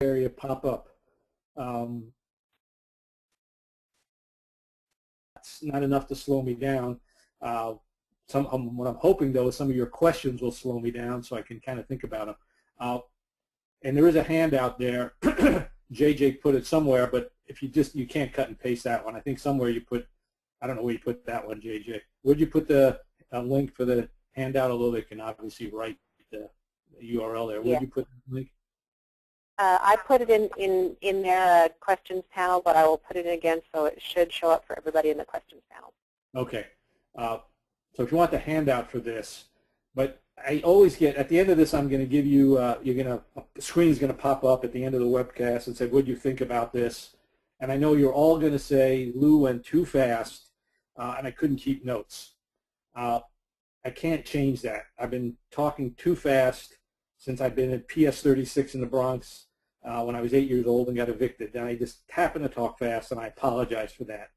area pop up. That's not enough to slow me down. What I'm hoping, though, is some of your questions will slow me down so I can kind of think about them. And there is a handout there. JJ put it somewhere, but if you can't cut and paste that one. I think somewhere you put, I don't know where you put that one, JJ. Where'd you put the link for the handout, although they can obviously write the URL there. Where'd you put the link? I put it in their questions panel, but I will put it in again so it should show up for everybody in the questions panel. Okay. So if you want the handout for this, but I always get, at the end of this, I'm going to give you, the screen's going to pop up at the end of the webcast and say, what do you think about this? And I know you're all going to say, Lou went too fast, and I couldn't keep notes. I can't change that. I've been talking too fast since I've been at PS 36 in the Bronx when I was 8 years old and got evicted. And I just happen to talk fast, and I apologize for that.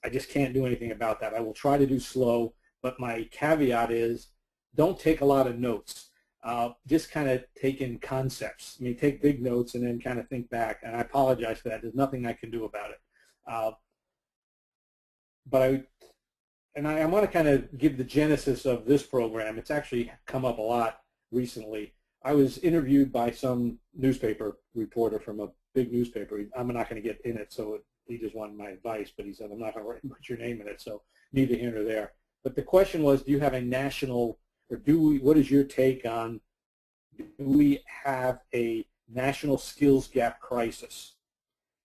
I just can't do anything about that. I will try to do slow, but my caveat is don't take a lot of notes. Just kind of take in concepts. I mean, take big notes and then kind of think back. And I apologize for that. There's nothing I can do about it. But I want to kind of give the genesis of this program. It's actually come up a lot recently. I was interviewed by some newspaper reporter from a big newspaper. I'm not going to get in it, so he just wanted my advice, but he said, I'm not going to put your name in it, so neither here nor there. But the question was, do you have a national, or what is your take on, do we have a national skills gap crisis?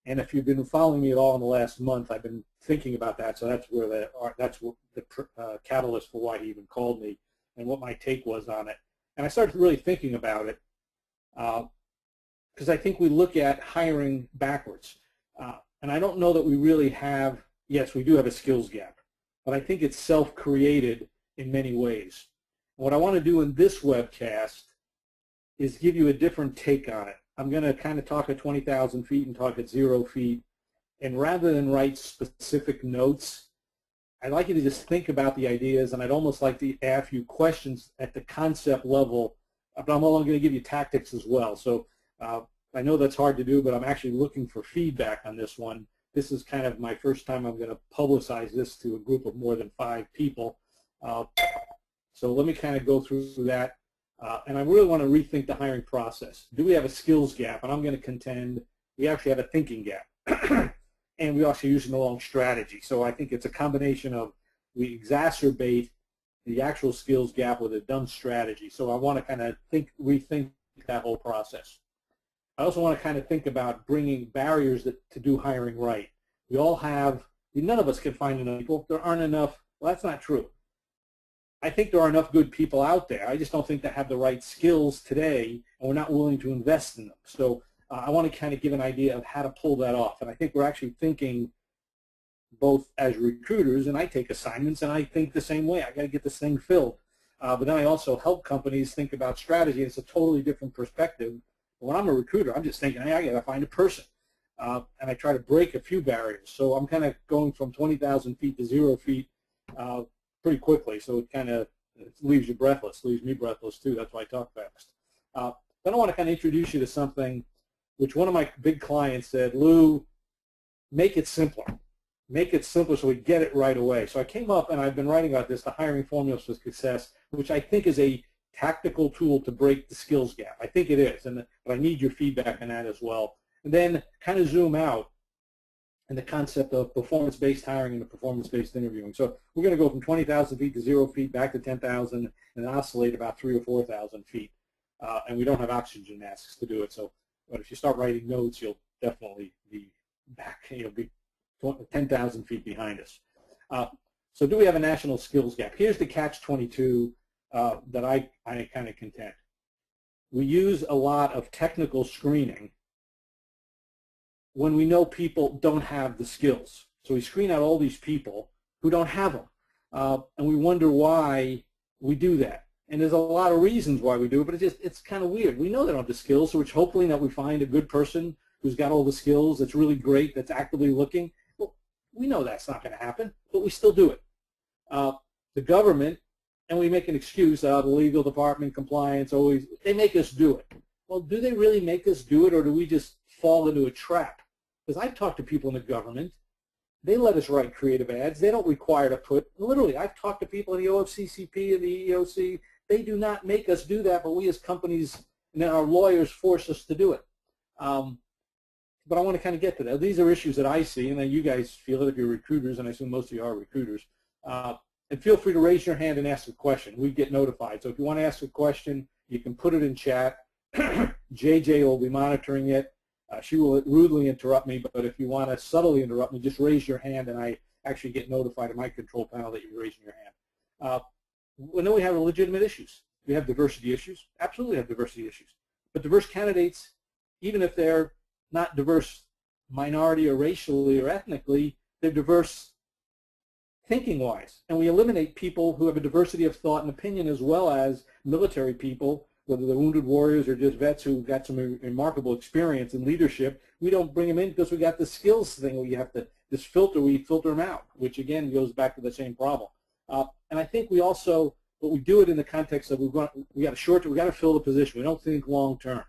And if you've been following me at all in the last month, I've been thinking about that, so that's what the catalyst for why he even called me and what my take was on it. And I started really thinking about it because I think we look at hiring backwards. And I don't know that we really have, yes, we do have a skills gap, but I think it's self-created in many ways. What I want to do in this webcast is give you a different take on it. I'm going to kind of talk at 20,000 feet and talk at 0 feet. And rather than write specific notes, I'd like you to just think about the ideas, and I'd almost like to ask you questions at the concept level, but I'm only going to give you tactics as well. So I know that's hard to do, but I'm actually looking for feedback on this one. This is kind of my first time I'm going to publicize this to a group of more than 5 people. So let me kind of go through that. And I really want to rethink the hiring process. Do we have a skills gap? And I'm going to contend we actually have a thinking gap. And we also use the wrong strategy. So I think it's a combination of we exacerbate the actual skills gap with a dumb strategy. So I want to kind of rethink that whole process. I also want to kind of think about bringing barriers to do hiring right. We all have, none of us can find enough people. There aren't enough. Well, that's not true. I think there are enough good people out there. I just don't think they have the right skills today, and we're not willing to invest in them. So I want to kind of give an idea of how to pull that off. And I think we're actually thinking both as recruiters, and I take assignments, and I think the same way. I got to get this thing filled. But then I also help companies think about strategy. It's a totally different perspective. When I'm a recruiter, I'm just thinking, hey, I got to find a person. And I try to break a few barriers. So I'm kind of going from 20,000 feet to 0 feet pretty quickly. So it kind of leaves you breathless, leaves me breathless too. That's why I talk fast. Then I want to kind of introduce you to something which one of my big clients said, Lou, make it simpler. Make it simpler so we get it right away. So I came up, and I've been writing about this, the hiring formulas for success, which I think is a tactical tool to break the skills gap. I think it is, but I need your feedback on that as well. And then kind of zoom out in the concept of performance-based hiring and the performance-based interviewing. So we're going to go from 20,000 feet to 0 feet back to 10,000 and oscillate about 3,000 or 4,000 feet. And we don't have oxygen masks to do it. So, but if you start writing notes, you'll definitely be back. You'll be 10,000 feet behind us. So do we have a national skills gap? Here's the catch-22 that I kind of contend. We use a lot of technical screening when we know people don't have the skills. So we screen out all these people who don't have them. And we wonder why we do that. And there's a lot of reasons why we do it, but it's kind of weird. We know they don't have the skills, so it's hoping that we find a good person who's got all the skills, that's really great, that's actively looking. Well, we know that's not going to happen, but we still do it. The government, and we make an excuse, the legal department, compliance, always, they make us do it. well, do they really make us do it, or do we just fall into a trap? Because I've talked to people in the government. They let us write creative ads. They don't require to put, literally, I've talked to people in the OFCCP and the EEOC. They do not make us do that, but we as companies and then our lawyers force us to do it. But I want to kind of get to that. These are issues that I see, and then you guys feel it if you're recruiters, and I assume most of you are recruiters. And feel free to raise your hand and ask a question. We get notified. So if you want to ask a question, you can put it in chat. JJ will be monitoring it. She will rudely interrupt me, but if you want to subtly interrupt me, just raise your hand, and I actually get notified in my control panel that you're raising your hand. Well, then we have legitimate issues. We have diversity issues. Absolutely have diversity issues. But diverse candidates, even if they're not diverse minority or racially or ethnically, they're diverse thinking-wise. And we eliminate people who have a diversity of thought and opinion, as well as military people, whether they're wounded warriors or just vets who got some remarkable experience in leadership. We don't bring them in because we got the skills thing where you have to, this filter, we filter them out, which again goes back to the same problem. And I think we also, but we do it in the context of we got to fill the position. We don't think long term.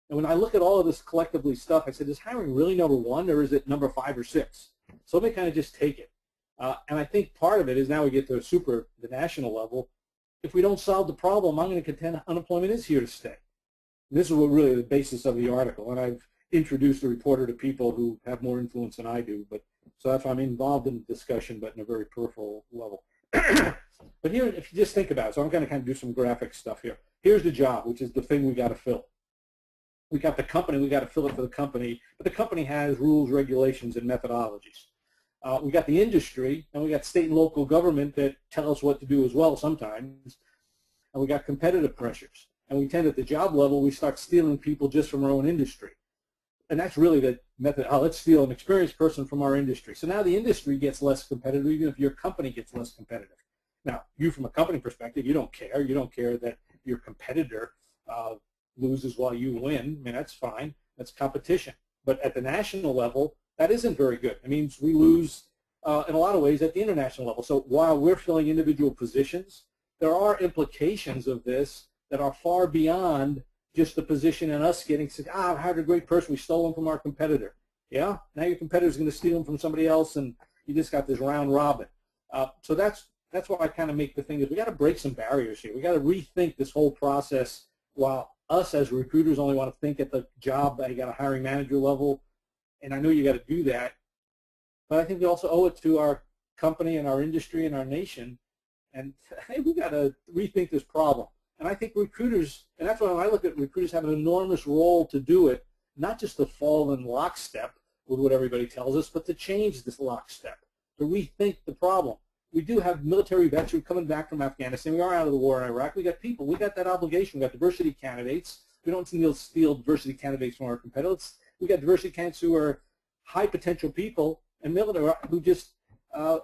And when I look at all of this collectively stuff, I said, is hiring really number one, or is it number 5 or 6? So let me kind of just take it. And I think part of it is now we get to the national level. If we don't solve the problem, I'm going to contend unemployment is here to stay. And this is what really the basis of the article. And I've introduced the reporter to people who have more influence than I do. But so that's why I'm involved in the discussion, but in a very peripheral level. But here, if you just think about it, so I'm going to kind of do some graphic stuff here. Here's the job, which is the thing we got to fill. We got the company, we got to fill it for the company, but the company has rules, regulations, and methodologies. We got the industry, and we got state and local government that tell us what to do as well sometimes, and we got competitive pressures. And we tend at the job level, we start stealing people just from our own industry. And that's really the method, let's steal an experienced person from our industry. So now the industry gets less competitive, even if your company gets less competitive. Now, you from a company perspective, you don't care. You don't care that your competitor loses while you win. I mean, that's fine. That's competition. But at the national level, that isn't very good. It means we lose in a lot of ways at the international level. So while we're filling individual positions, there are implications of this that are far beyond just the position and us getting, I hired a great person, we stole him from our competitor. Yeah, now your competitor's going to steal him from somebody else, and you just got this round robin. So that's why I kind of make the thing is we got to break some barriers here. We got to rethink this whole process. While us as recruiters only want to think at the job, you got a hiring manager level, and I know you got to do that, but I think we also owe it to our company and our industry and our nation, and hey, we got to rethink this problem. And I think recruiters, and that's why when I look at recruiters, have an enormous role to do it, not just to fall in lockstep with what everybody tells us, but to change this lockstep, to rethink the problem. We do have military vets who are coming back from Afghanistan. We are out of the war in Iraq. We got people. We got that obligation. We got diversity candidates. We don't steal diversity candidates from our competitors. We got diversity candidates who are high potential people and military who just,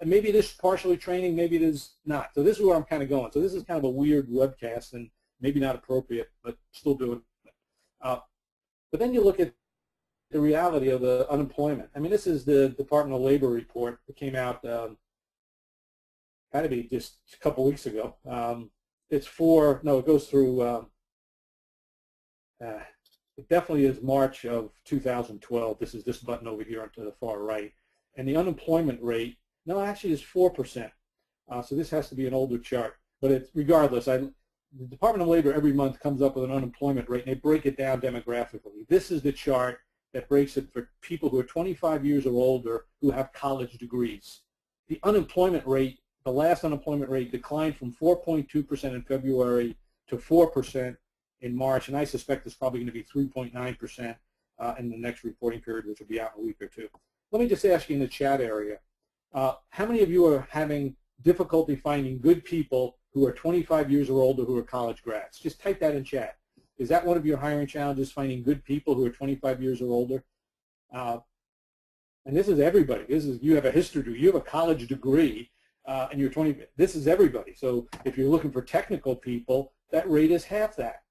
maybe it is partially training, maybe it is not. So this is where I'm kind of going. So this is kind of a weird webcast and maybe not appropriate, but still doing it. But then you look at the reality of the unemployment. I mean, this is the Department of Labor report that came out had to be just a couple weeks ago. It goes through, it definitely is March of 2012. This is this button over here to the far right. And the unemployment rate, no, actually is 4%. So this has to be an older chart. But it's, regardless, the Department of Labor every month comes up with an unemployment rate, and they break it down demographically. This is the chart that breaks it for people who are 25 years or older who have college degrees. The unemployment rate, the last unemployment rate declined from 4.2% in February to 4% in March, and I suspect it's probably going to be 3.9% in the next reporting period, which will be out in a week or two. Let me just ask you in the chat area, how many of you are having difficulty finding good people who are 25 years or older who are college grads? Just type that in chat. Is that one of your hiring challenges, finding good people who are 25 years or older? And this is everybody. You have a history degree, you have a college degree, and you're 20. This is everybody. So if you're looking for technical people, that rate is half that.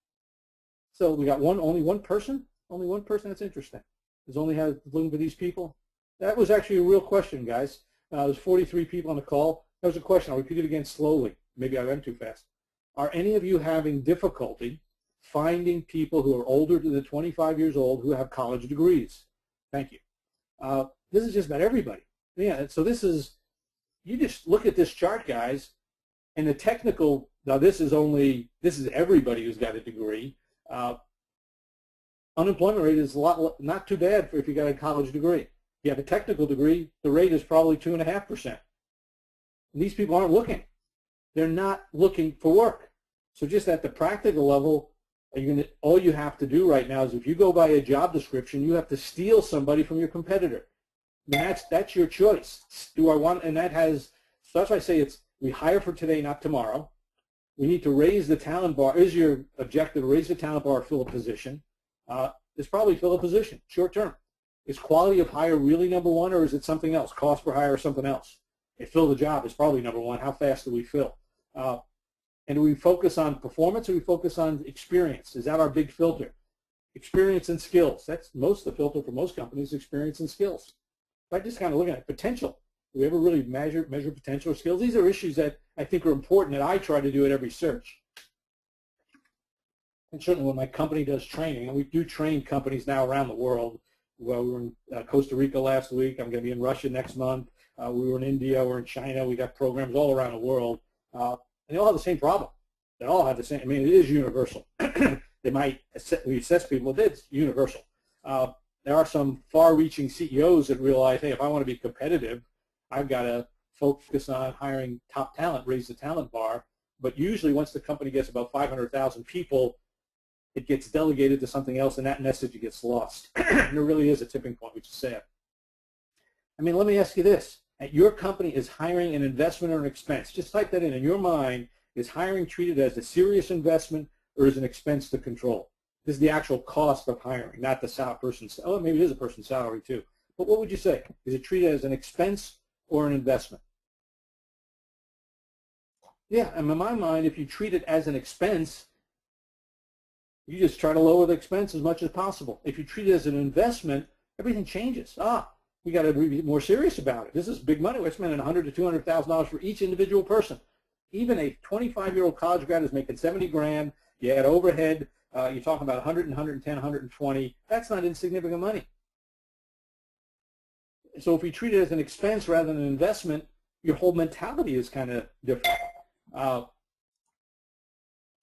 So we got only one person. That's interesting. Is only looking for these people. That was actually a real question, guys. There's 43 people on the call. That was a question. I'll repeat it again slowly. Maybe I went too fast. Are any of you having difficulty finding people who are older than 25 years old who have college degrees. Thank you. This is just about everybody. Yeah, so this is, you just look at this chart, guys, and the technical, now this is everybody who's got a degree. Unemployment rate is not too bad if you got a college degree. If you have a technical degree, the rate is probably 2.5%. These people aren't looking. They're not looking for work. So just at the practical level, all you have to do right now is if you go by a job description, you have to steal somebody from your competitor. And that's your choice. Do I want, and that has, so that's why I say we hire for today, not tomorrow. We need to raise the talent bar. Is your objective to raise the talent bar or fill a position? It's probably fill a position, short term. Is quality of hire really number one, or is it something else? Cost per hire or something else? If fill the job is probably number one. How fast do we fill? And do we focus on performance or do we focus on experience? Is that our big filter? Experience and skills. That's most of the filter for most companies, experience and skills. But just kind of looking at potential. Do we ever really measure potential or skills? These are issues that I think are important that I try to do at every search. And certainly when my company does training, and we do train companies now around the world. Well, we were in Costa Rica last week. I'm going to be in Russia next month. We were in India. We're in China. We got programs all around the world. And they all have the same problem. They all have the same. I mean, it is universal. We assess people, but it's universal. There are some far-reaching CEOs that realize, hey, if I want to be competitive, I've got to focus on hiring top talent, raise the talent bar. But usually once the company gets about 500,000 people, it gets delegated to something else, and that message gets lost. And there really is a tipping point, which is sad. I mean, let me ask you this. At your company, is hiring an investment or an expense? Just type that in. In your mind, is hiring treated as a serious investment or as an expense to control? This is the actual cost of hiring, not the person's. Oh, maybe it is a person's salary too. But what would you say? Is it treated as an expense or an investment? Yeah, and in my mind, if you treat it as an expense, you just try to lower the expense as much as possible. If you treat it as an investment, everything changes. We got to be more serious about it. This is big money. We're spending $100,000 to $200,000 for each individual person. Even a 25-year-old college grad is making 70 grand. You add overhead. You're talking about 100, 110, 120. That's not insignificant money. So if we treat it as an expense rather than an investment, your whole mentality is kind of different.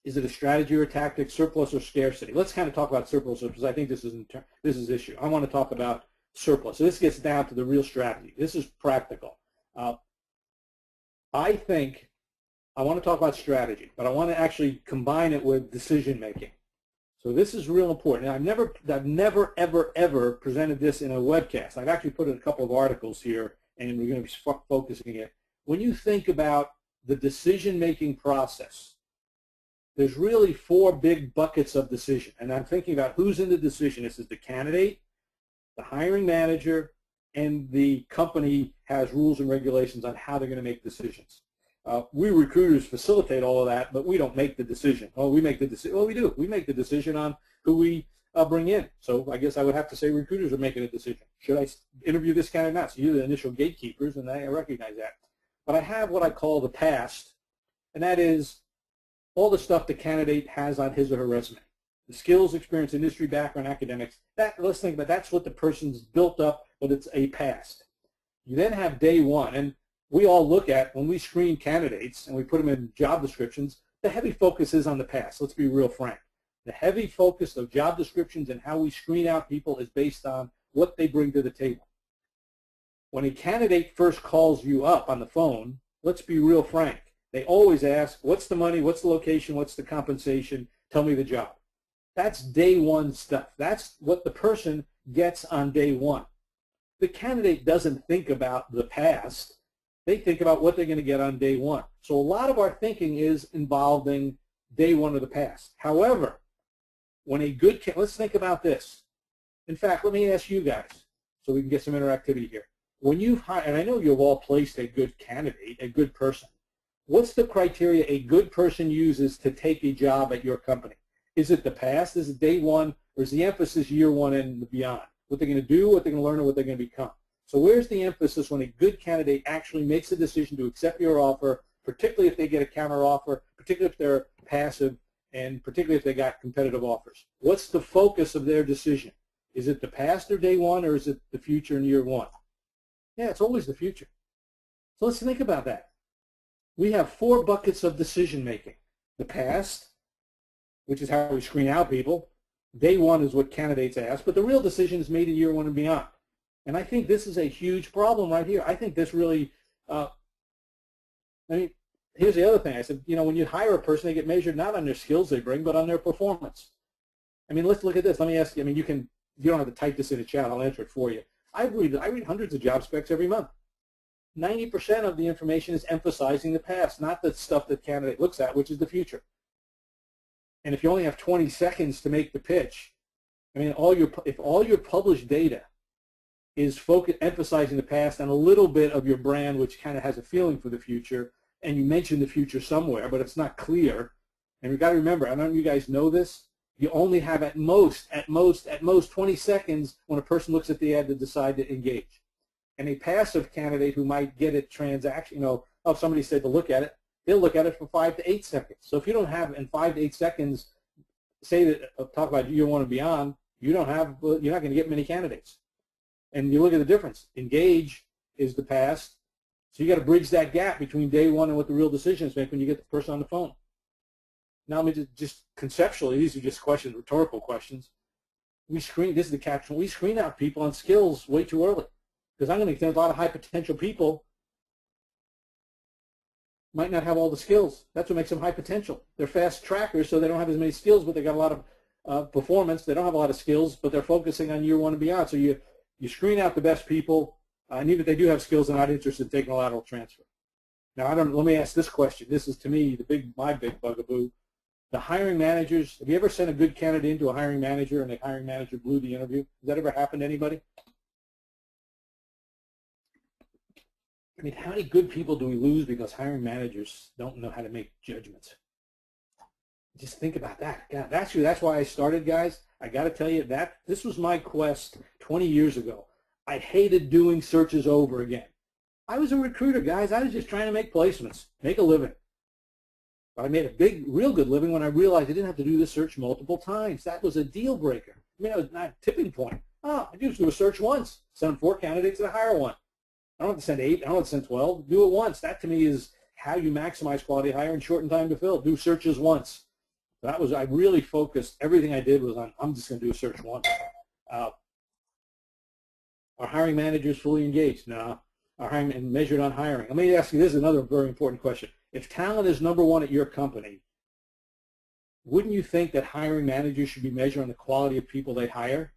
Is it a strategy or a tactic, surplus or scarcity? Let's kind of talk about surplus because I think this is issue. I want to talk about surplus. So this gets down to the real strategy. This is practical. I think I want to talk about strategy, but I want to actually combine it with decision making. So this is real important. And I've never, ever presented this in a webcast. I've actually put in a couple of articles here, and we're going to be focusing it. When you think about the decision-making process, there's really 4 big buckets of decision. And I'm thinking about who's in the decision. This is the candidate, the hiring manager, and the company has rules and regulations on how they're going to make decisions. We recruiters facilitate all of that, but we don't make the decision. Oh, we make the decision. Well, we do. We make the decision on who we bring in. So I guess I would have to say recruiters are making a decision. Should I interview this guy or not? So you're the initial gatekeepers, and I recognize that. But I have what I call the past, and that is all the stuff the candidate has on his or her resume. The skills, experience, industry, background, academics. Let's think about that's what the person's built up, but it's a past. You then have day one, and we all look at, when we screen candidates and we put them in job descriptions, the heavy focus is on the past. Let's be real frank. The heavy focus of job descriptions and how we screen out people is based on what they bring to the table. When a candidate first calls you up on the phone, let's be real frank. They always ask, what's the money, what's the location, what's the compensation, tell me the job. That's day one stuff. That's what the person gets on day one. The candidate doesn't think about the past. They think about what they're going to get on day one. So a lot of our thinking is involving day one of the past. However, when a good let's think about this. In fact, let me ask you guys so we can get some interactivity here. When you've hired, and I know you've all placed a good candidate, a good person, what's the criteria a good person uses to take a job at your company? Is it the past? Is it day one? Or is the emphasis year one and beyond? What they're going to do, what they're going to learn, or what they're going to become? So where's the emphasis when a good candidate actually makes a decision to accept your offer, particularly if they get a counteroffer, particularly if they're passive, and particularly if they got competitive offers. What's the focus of their decision? Is it the past or day one, or is it the future in year one? Yeah, it's always the future. So let's think about that. We have 4 buckets of decision making. The past, which is how we screen out people. Day one is what candidates ask, but the real decision is made in year 1 and beyond. And I think this is a huge problem right here. I think this really, I mean, here's the other thing. I said, you know, when you hire a person, they get measured not on their skills they bring, but on their performance. I mean, let's look at this. Let me ask you, I mean, you don't have to type this in the chat. I'll answer it for you. I read hundreds of job specs every month. 90% of the information is emphasizing the past, not the stuff that candidate looks at, which is the future. And if you only have 20 seconds to make the pitch, I mean, if all your published data is emphasizing the past and a little bit of your brand, which kind of has a feeling for the future, and you mention the future somewhere, but it's not clear, and you've got to remember, I don't know if you guys know this, you only have at most 20 seconds when a person looks at the ad to decide to engage. And a passive candidate who might get it transaction, you know, if somebody said to look at it, they'll look at it for 5 to 8 seconds. So if you don't have in 5 to 8 seconds, say that talk about year 1 and beyond, you're not going to get many candidates. And you look at the difference. Engage is the past, so you got to bridge that gap between day 1 and what the real decisions make when you get the person on the phone. Now, let me just conceptually, these are just questions, rhetorical questions. This is the caption. We screen out people on skills way too early. Because I'm going to think a lot of high potential people might not have all the skills. That's what makes them high potential. They're fast trackers, so they don't have as many skills, but they got a lot of performance. They don't have a lot of skills, but they're focusing on year 1 and beyond. So you screen out the best people, and even if they do have skills, they're not interested in taking a lateral transfer. Now, let me ask this question. This is, to me, my big bugaboo. The hiring managers, have you ever sent a good candidate into a hiring manager and the hiring manager blew the interview? Has that ever happened to anybody? I mean, how many good people do we lose because hiring managers don't know how to make judgments? Just think about that. God, that's why I started, guys. I got to tell you that this was my quest 20 years ago. I hated doing searches over again. I was a recruiter, guys. I was just trying to make placements, make a living. But I made a real good living when I realized I didn't have to do the search multiple times. That was a deal breaker. I mean, that was not a tipping point. Oh, I just do a search once. Send 4 candidates and I hire one. I don't have to send 8. I don't have to send 12. Do it once. That, to me, is how you maximize quality hire and shorten time to fill. Do searches once. I really focused. Everything I did was on, I'm just going to do a search once. Are hiring managers fully engaged? No. Are hiring and measured on hiring? Let me ask you, this is another very important question. If talent is number 1 at your company, wouldn't you think that hiring managers should be measured on the quality of people they hire?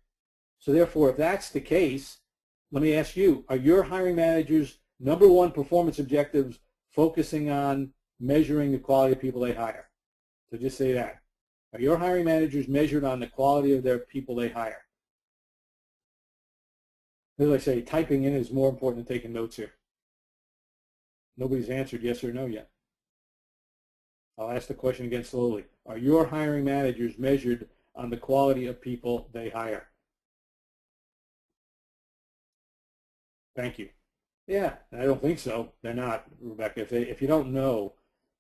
So therefore, if that's the case, let me ask you, are your hiring managers' number 1 performance objectives focusing on measuring the quality of people they hire? So just say that. Are your hiring managers measured on the quality of their people they hire? As I say, typing in is more important than taking notes here. Nobody's answered yes or no yet. I'll ask the question again slowly. Are your hiring managers measured on the quality of people they hire? Thank you. Yeah, I don't think so. They're not, Rebecca. If you don't know,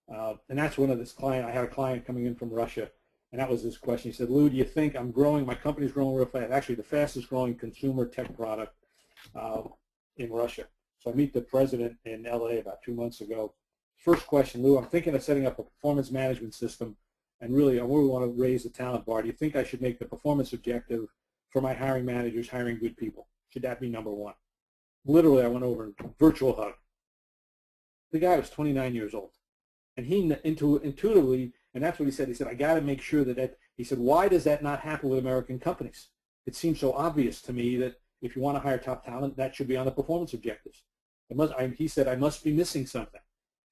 and that's one of this client, I had a client coming in from Russia, and that was this question. He said, Lou, do you think I'm growing, my company's growing real fast, actually the fastest growing consumer tech product in Russia. So I meet the president in LA about 2 months ago. First question, Lou, I'm thinking of setting up a performance management system, and really I really want to raise the talent bar. Do you think I should make the performance objective for my hiring managers hiring good people? Should that be number 1? Literally, I went over and virtual hug. The guy was 29 years old. And he intuitively, and that's what he said, I got to make sure he said, why does that not happen with American companies? It seems so obvious to me that if you want to hire top talent, that should be on the performance objectives. He said, I must be missing something.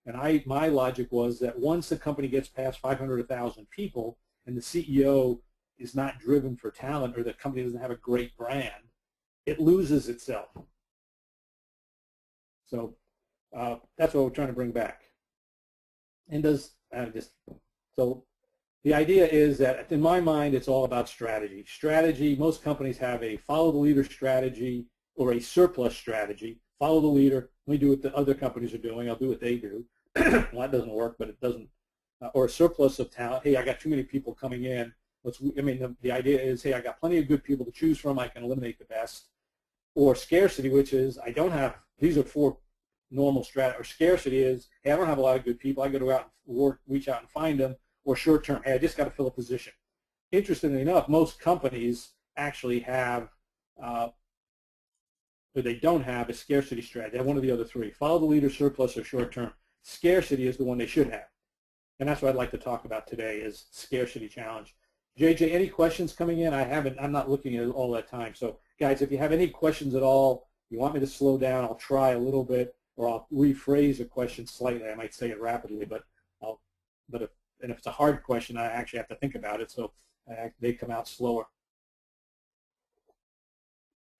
And my logic was that once the company gets past 500 or 1,000 people and the CEO is not driven for talent or the company doesn't have a great brand, it loses itself. So that's what we're trying to bring back. And so the idea is that in my mind, it's all about strategy. Strategy, most companies have a follow the leader strategy or a surplus strategy. Follow the leader. Let me do what the other companies are doing. I'll do what they do. Well, that doesn't work, but it doesn't or a surplus of talent. Hey, I got too many people coming in. The idea is, hey, I got plenty of good people to choose from. I can eliminate the best. Or scarcity, which is I don't have. These are four normal strata. Or scarcity is, hey, I don't have a lot of good people. I got to go out and reach out and find them. Or short term, hey, I just got to fill a position. Interestingly enough, most companies actually have, or they don't have, a scarcity strategy. They have one of the other three: follow the leader, surplus, or short term. Scarcity is the one they should have, and that's what I'd like to talk about today: is scarcity challenge. JJ, any questions coming in? I'm not looking at it all that time. So, guys, if you have any questions at all, you want me to slow down, I'll try a little bit, or I'll rephrase a question slightly. I might say it rapidly, but if it's a hard question, I actually have to think about it, so they come out slower.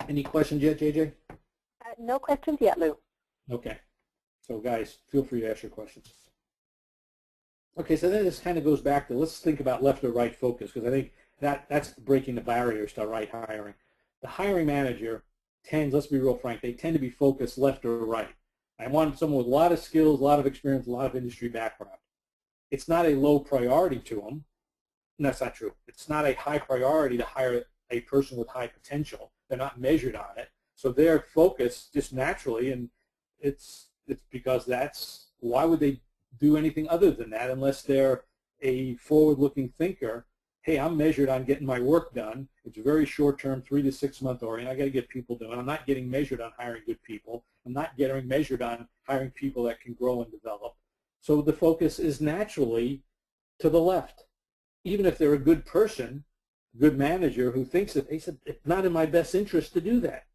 Any questions yet, JJ? No questions yet, Lou. Okay. So, guys, feel free to ask your questions. Okay, so then this kind of goes back to, let's think about left or right focus, because I think that's breaking the barriers to right hiring. The hiring manager tends, let's be real frank, they tend to be focused left or right. I want someone with a lot of skills, a lot of experience, a lot of industry background. It's not a low priority to them. And that's not true. It's not a high priority to hire a person with high potential. They're not measured on it. So they're focused just naturally, and it's because that's, why would they do anything other than that unless they're a forward-looking thinker? Hey, I'm measured on getting my work done. It's very short-term, 3 to 6 month oriented. I got to get people doing. I'm not getting measured on hiring good people. I'm not getting measured on hiring people that can grow and develop. So the focus is naturally to the left. Even if they're a good person, good manager who thinks that, they said, it's not in my best interest to do that,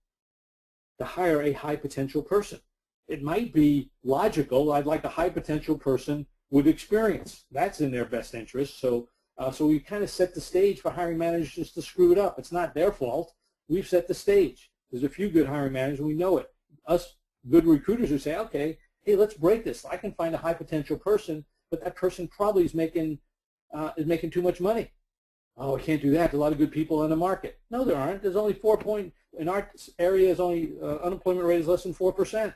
to hire a high potential person. It might be logical. I'd like a high potential person with experience. That's in their best interest. So we kind of set the stage for hiring managers to screw it up. It's not their fault. We've set the stage. There's a few good hiring managers, and we know it. Us good recruiters who say, okay, hey, let's break this. I can find a high potential person, but that person probably is making too much money. Oh, I can't do that. There's a lot of good people in the market. No, there aren't. There's only in our area, is only unemployment rate is less than 4%.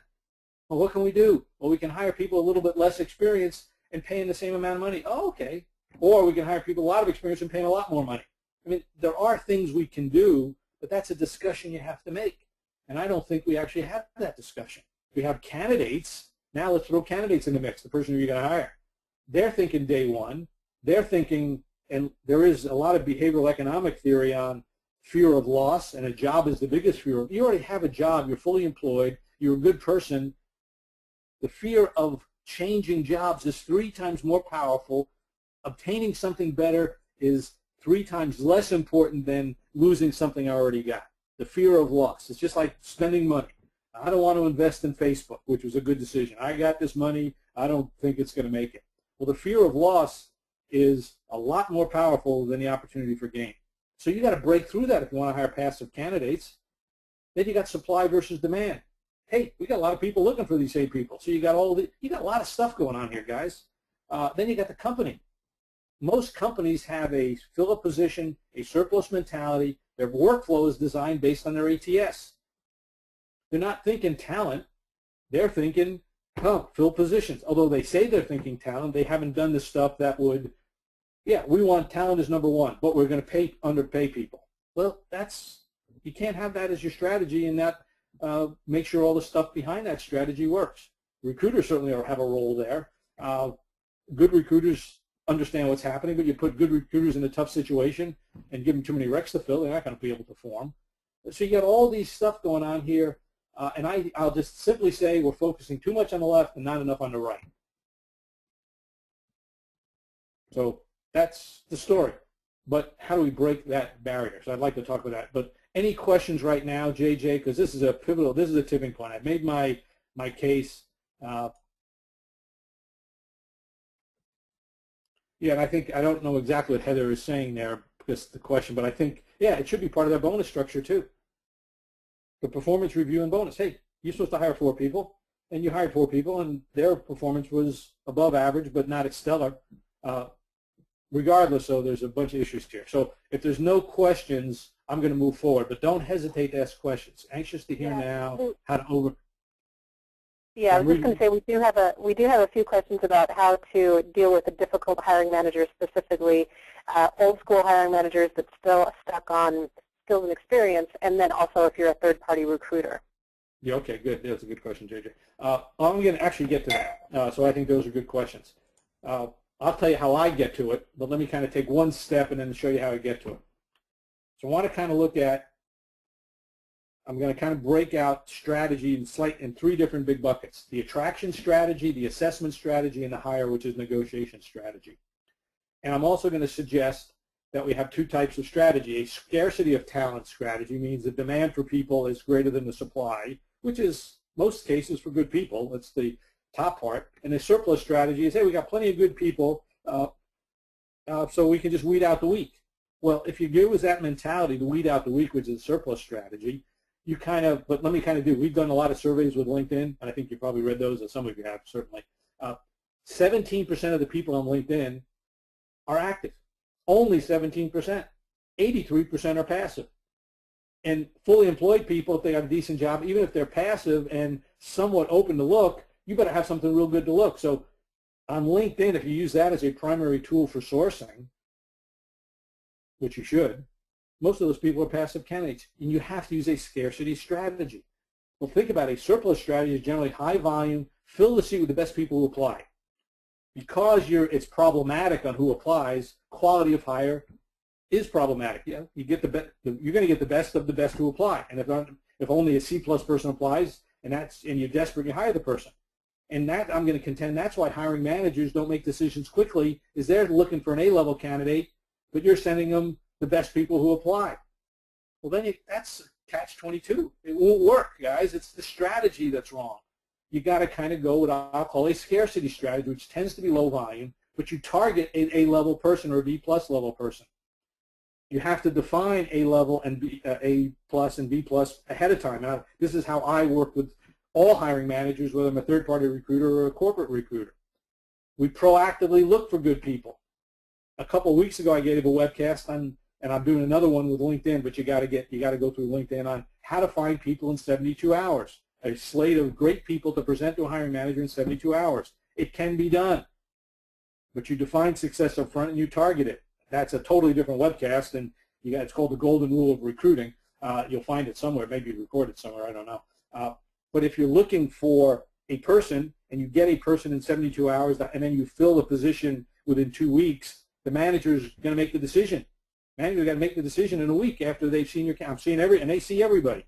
Well, what can we do? Well, we can hire people a little bit less experienced and paying the same amount of money. Oh, okay. Or we can hire people a lot of experience and paying a lot more money. I mean, there are things we can do, but that's a discussion you have to make. And I don't think we actually have that discussion. We have candidates. Now let's throw candidates in the mix, the person who you're going to hire. They're thinking day one. They're thinking, and there is a lot of behavioral economic theory on fear of loss, and a job is the biggest fear. You already have a job. You're fully employed. You're a good person. The fear of changing jobs is 3 times more powerful. Obtaining something better is 3 times less important than losing something I already got. The fear of loss. It's just like spending money. I don't want to invest in Facebook, which was a good decision. I got this money. I don't think it's going to make it. Well, the fear of loss is a lot more powerful than the opportunity for gain. So you got to break through that if you want to hire passive candidates. Then you got supply versus demand. Hey, we got a lot of people looking for these same people. So you got a lot of stuff going on here, guys. Then you got the company. Most companies have a fill a position, a surplus mentality. Their workflow is designed based on their ATS. They're not thinking talent. They're thinking, oh, fill positions. Although they say they're thinking talent, they haven't done the stuff that would, yeah, we want talent as number one, but we're going to underpay people. Well, you can't have that as your strategy and not make sure all the stuff behind that strategy works. Recruiters certainly have a role there. Good recruiters understand what's happening, but you put good recruiters in a tough situation and give them too many recs to fill, they're not going to be able to perform. So you got all these stuff going on here, and I'll just simply say we're focusing too much on the left and not enough on the right. So that's the story. But how do we break that barrier? So I'd like to talk about that. But any questions right now, JJ, because this is a tipping point. I've made my case. Yeah, and I don't know exactly what Heather is saying there, because the question, but I think, yeah, it should be part of their bonus structure too. The performance review and bonus. Hey, you're supposed to hire 4 people, and you hired 4 people, and their performance was above average, but not stellar. Regardless, so there's a bunch of issues here. So if there's no questions, I'm going to move forward, but don't hesitate to ask questions. Anxious to hear now how to Yeah, I was just going to say we do have a few questions about how to deal with a difficult hiring manager, specifically old school hiring managers that still stuck on skills and experience, and then also if you're a third-party recruiter. Yeah, okay, good. That's a good question, JJ. I'm going to actually get to that, so I think those are good questions. I'll tell you how I get to it, but let me kind of take one step and then show you how I get to it. So I want to kind of look at, I'm going to kind of break out strategy in three different big buckets: the attraction strategy, the assessment strategy, and the hire, which is negotiation strategy. And I'm also going to suggest that we have two types of strategy. A scarcity of talent strategy means the demand for people is greater than the supply, which is most cases for good people. That's the top part. And the surplus strategy is, hey, we got plenty of good people, so we can just weed out the weak. Well, if you go with that mentality, to weed out the weak, which is a surplus strategy, you kind of, but let me kind of do, we've done a lot of surveys with LinkedIn, and I think you probably read those, and some of you have, certainly. 17% of the people on LinkedIn are active. Only 17%. 83% are passive. And fully employed people, if they have a decent job, even if they're passive and somewhat open to look, you better have something real good to look. So on LinkedIn, if you use that as a primary tool for sourcing, which you should, most of those people are passive candidates, and you have to use a scarcity strategy. Well, think about it. A surplus strategy is generally high volume, fill the seat with the best people who apply. Because it's problematic on who applies, quality of hire is problematic. Yeah, you're going to get the best of the best who apply. And if only a C+ person applies, and you're desperate, you hire the person. And that, I'm going to contend, that's why hiring managers don't make decisions quickly, is they're looking for an A-level candidate, but you're sending them the best people who apply. Well, then that's catch-22. It won't work, guys. It's the strategy that's wrong. You got to kind of go what I'll call a scarcity strategy, which tends to be low volume, but you target an A-level person or a B+ level person. You have to define A-level and A+ and B+ ahead of time. Now, this is how I work with all hiring managers, whether I'm a third-party recruiter or a corporate recruiter. We proactively look for good people. A couple of weeks ago, I gave a webcast on, and I'm doing another one with LinkedIn, but you got to go through LinkedIn on how to find people in 72 hours. A slate of great people to present to a hiring manager in 72 hours. It can be done, but you define success up front and you target it. That's a totally different webcast, and it's called the golden rule of recruiting. You'll find it somewhere, maybe record it somewhere, I don't know. But if you're looking for a person and you get a person in 72 hours and then you fill the position within 2 weeks, the manager's going to make the decision. Manager's got to make the decision in a week after they've seen your account. And they see everybody.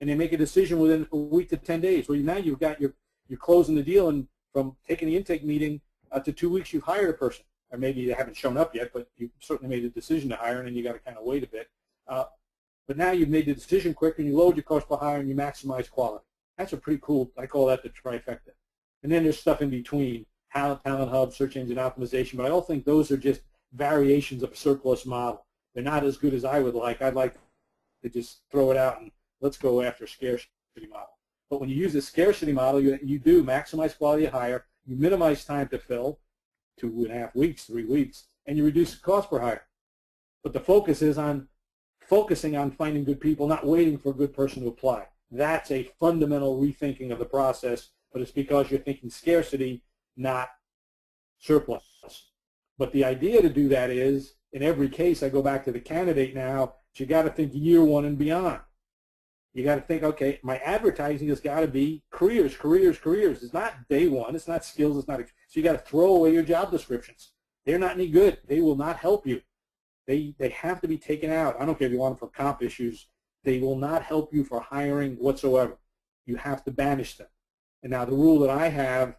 And they make a decision within a week to 10 days. Well, now you're closing the deal, and from taking the intake meeting to 2 weeks, you've hired a person. Or maybe they haven't shown up yet, but you certainly made a decision to hire, and then you got to kind of wait a bit. But now you've made the decision quick, and you load your cost per hire, and you maximize quality. That's a pretty cool, I call that the trifecta. And then there's stuff in between, Talent Hub, search engine optimization, but I don't think those are just variations of a surplus model. They're not as good as I would like. I'd like to just throw it out and let's go after a scarcity model. But when you use a scarcity model, you do maximize quality of hire, you minimize time to fill, 2.5 weeks, 3 weeks, and you reduce the cost per hire. But the focus is on focusing on finding good people, not waiting for a good person to apply. That's a fundamental rethinking of the process, but it's because you're thinking scarcity, not surplus. But the idea to do that is, in every case, I go back to the candidate now, you got to think year one and beyond. You got to think, okay, my advertising has got to be careers, careers, careers. It's not day one. It's not skills. It's not. So you got to throw away your job descriptions. They're not any good. They will not help you. They have to be taken out. I don't care if you want them for comp issues. They will not help you for hiring whatsoever. You have to banish them. And now the rule that I have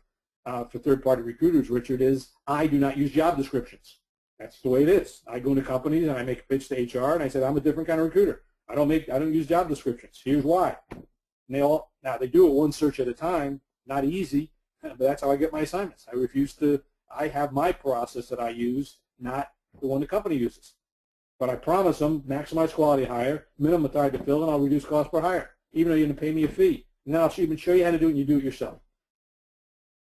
for third-party recruiters, Richard, is I do not use job descriptions. That's the way it is. I go into companies and I make a pitch to HR and I said, I'm a different kind of recruiter. I don't use job descriptions. Here's why. And they do it one search at a time. Not easy, but that's how I get my assignments. I have my process that I use, not the one the company uses. But I promise them maximize quality hire, minimum time to fill, and I'll reduce cost per hire, even though you're going to pay me a fee. And then I'll even show you how to do it, and you do it yourself.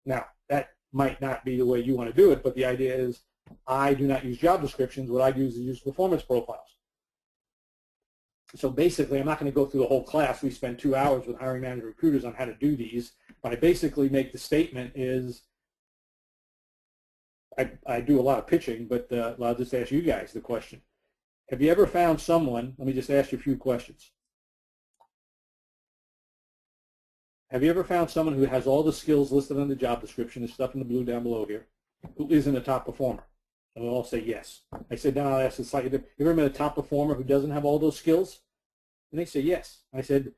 Now, that might not be the way you want to do it, but the idea is I do not use job descriptions. What I do is use performance profiles. So basically, I'm not going to go through the whole class. We spend 2 hours with hiring manager recruiters on how to do these. But I basically make the statement is, I do a lot of pitching, but I'll just ask you guys the question. Have you ever found someone, let me just ask you a few questions. Have you ever found someone who has all the skills listed on the job description, the stuff in the blue down below here, who isn't a top performer? And we'll all say yes. I said, then I'll ask this slightly different. You ever met a top performer who doesn't have all those skills? And they say yes. I said,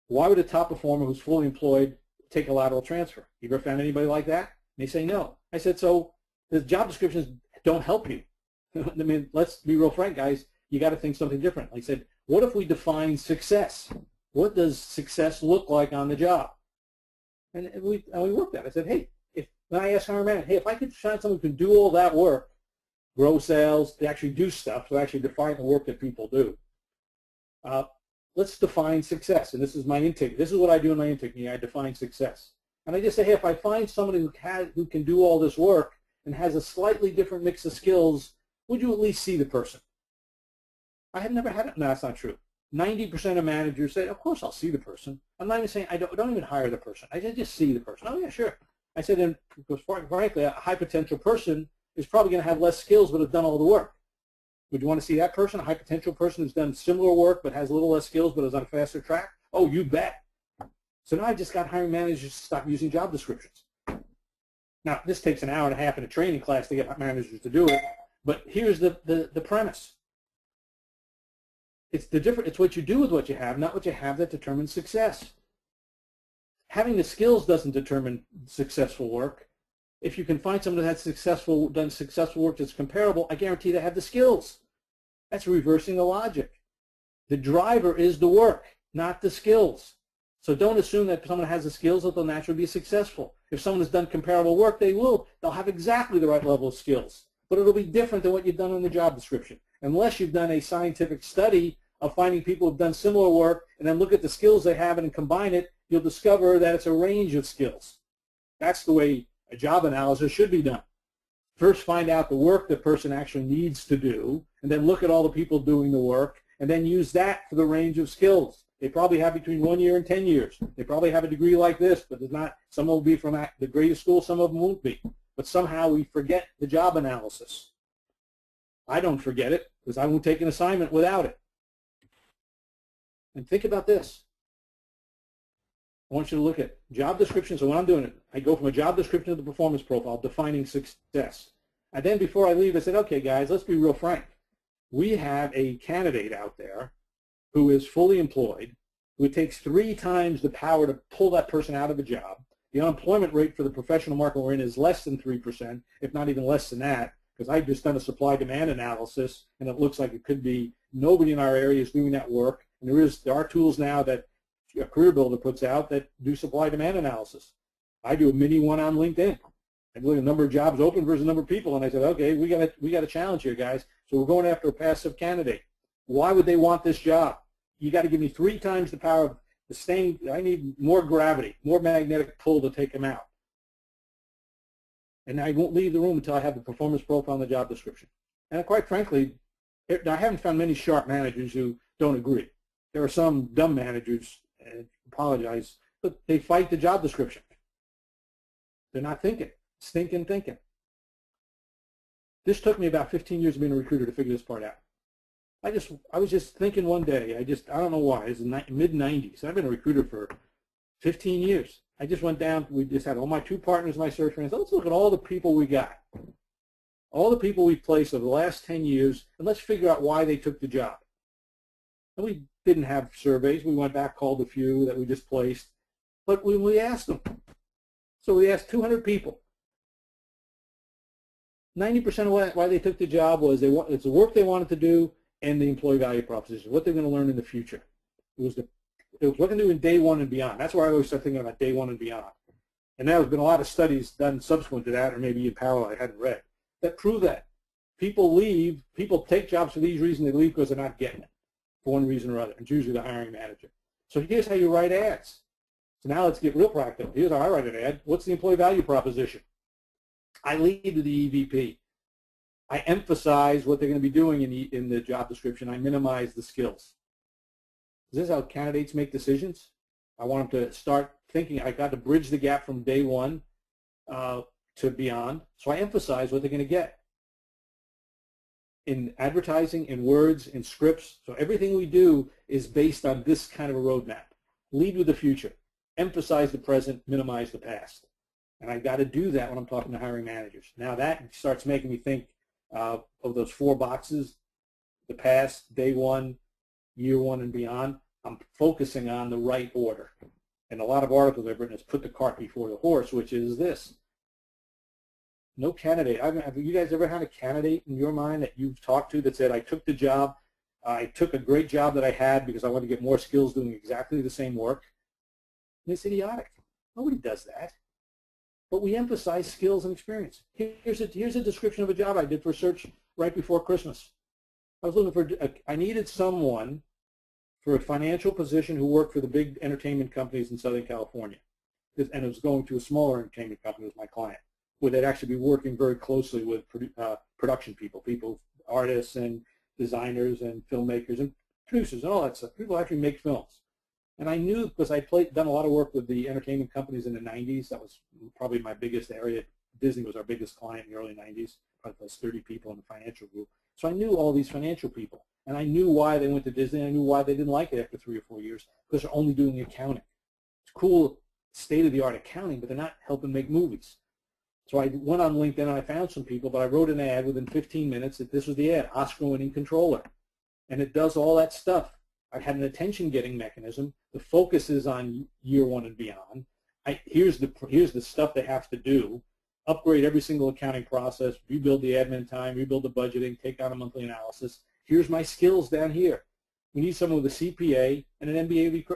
why would a top performer who's fully employed take a lateral transfer? You ever found anybody like that? And they say no. I said, so the job descriptions don't help you. I mean, let's be real frank, guys. You got to think something different. I said, what if we define success? What does success look like on the job? And we worked at it. I said, hey, when I asked our manager, hey, if I could find someone who can do all that work, grow sales, to actually do stuff, to actually define the work that people do, let's define success. And this is my intake. This is what I do in my intake meeting. I define success. And I just say, hey, if I find somebody who can do all this work and has a slightly different mix of skills, would you at least see the person? I have never had it. No, that's not true. 90% of managers say, of course I'll see the person. I'm not even saying I don't even hire the person. I just see the person. Oh, yeah, sure. I said, and because frankly, a high potential person is probably going to have less skills but has done all the work. Would you want to see that person, a high potential person who's done similar work but has a little less skills but is on a faster track? Oh, you bet. So now I just got hiring managers to stop using job descriptions. Now, this takes an hour and a half in a training class to get managers to do it, but here's the premise. It's what you do with what you have, not what you have, that determines success. Having the skills doesn't determine successful work. If you can find someone that has done successful work that's comparable, I guarantee they have the skills. That's reversing the logic. The driver is the work, not the skills. So don't assume that someone has the skills that they'll naturally be successful. If someone has done comparable work, they'll have exactly the right level of skills. But it'll be different than what you've done in the job description. Unless you've done a scientific study of finding people who've done similar work and then look at the skills they have and combine it, you'll discover that it's a range of skills. That's the way a job analysis should be done. First, find out the work the person actually needs to do, and then look at all the people doing the work, and then use that for the range of skills. They probably have between 1 year and 10 years. They probably have a degree like this, but there's not. Some will be from the greatest school, some of them won't be. But somehow we forget the job analysis. I don't forget it because I won't take an assignment without it. And think about this. I want you to look at job description. So when I'm doing it, I go from a job description to the performance profile, defining success. And then before I leave, I said, okay, guys, let's be real frank. We have a candidate out there who is fully employed, who it takes 3 times the power to pull that person out of a job. The unemployment rate for the professional market we're in is less than 3%, if not even less than that, because I've just done a supply-demand analysis, and it looks like it could be nobody in our area is doing that work. And there are tools now that a career builder puts out that do supply-demand analysis. I do a mini one on LinkedIn. I look at the number of jobs open versus the number of people, and I said, okay, we got a challenge here, guys. So we're going after a passive candidate. Why would they want this job? You got to give me 3 times the power of the staying. I need more gravity, more magnetic pull to take them out. And I won't leave the room until I have the performance profile and the job description. And quite frankly, I haven't found many sharp managers who don't agree. There are some dumb managers, I apologize, but they fight the job description. They're not thinking, stinking thinking. This took me about 15 years of being a recruiter to figure this part out. I was just thinking one day, I don't know why, it's the mid-90s. I've been a recruiter for 15 years. I just went down, we just had all my 2 partners in my search friends. Let's look at all the people we got, all the people we've placed over the last 10 years, and let's figure out why they took the job. And we didn't have surveys. We went back, called a few that we just placed, but we asked them. So we asked 200 people. 90% of why they took the job was it's the work they wanted to do and the employee value proposition, what they're going to learn in the future. It was what they do in day 1 and beyond. That's where I always start thinking about day 1 and beyond. And there have been a lot of studies done subsequent to that, or maybe in parallel I hadn't read, that prove that. People leave, people take jobs for these reasons, they leave because they're not getting it for one reason or other. It's usually the hiring manager. So here's how you write ads. So now let's get real practical. Here's how I write an ad. What's the employee value proposition? I lead to the EVP. I emphasize what they're going to be doing in the job description. I minimize the skills. Is this how candidates make decisions? I want them to start thinking. I got to bridge the gap from day one to beyond. So I emphasize what they're going to get in advertising, in words, in scripts. So everything we do is based on this kind of a roadmap. Lead with the future. Emphasize the present, minimize the past. And I got to do that when I'm talking to hiring managers. Now that starts making me think of those 4 boxes, the past, day one, year one, and beyond. I'm focusing on the right order. And a lot of articles I've written is put the cart before the horse, which is this. No candidate. Have you guys ever had a candidate in your mind that you've talked to that said, I took the job, I took a great job that I had because I wanted to get more skills doing exactly the same work? And it's idiotic. Nobody does that. But we emphasize skills and experience. Here's a description of a job I did for search right before Christmas. I was looking for, I needed someone for a financial position who worked for the big entertainment companies in Southern California. And it was going to a smaller entertainment company with my client, where they'd actually be working very closely with production people, artists and designers and filmmakers and producers and all that stuff. People actually make films. And I knew, because I'd done a lot of work with the entertainment companies in the 90s. That was probably my biggest area. Disney was our biggest client in the early 90s, probably plus 30 people in the financial group. So I knew all these financial people. And I knew why they went to Disney. I knew why they didn't like it after 3 or 4 years, because they're only doing accounting. It's cool, state-of-the-art accounting, but they're not helping make movies. So I went on LinkedIn and I found some people, but I wrote an ad within 15 minutes that this was the ad, Oscar-winning controller. And it does all that stuff. I had an attention-getting mechanism. The focus is on year one and beyond. Here's the stuff they have to do. Upgrade every single accounting process, rebuild the admin time, rebuild the budgeting, take on a monthly analysis. Here's my skills down here. We need someone with a CPA and an MBA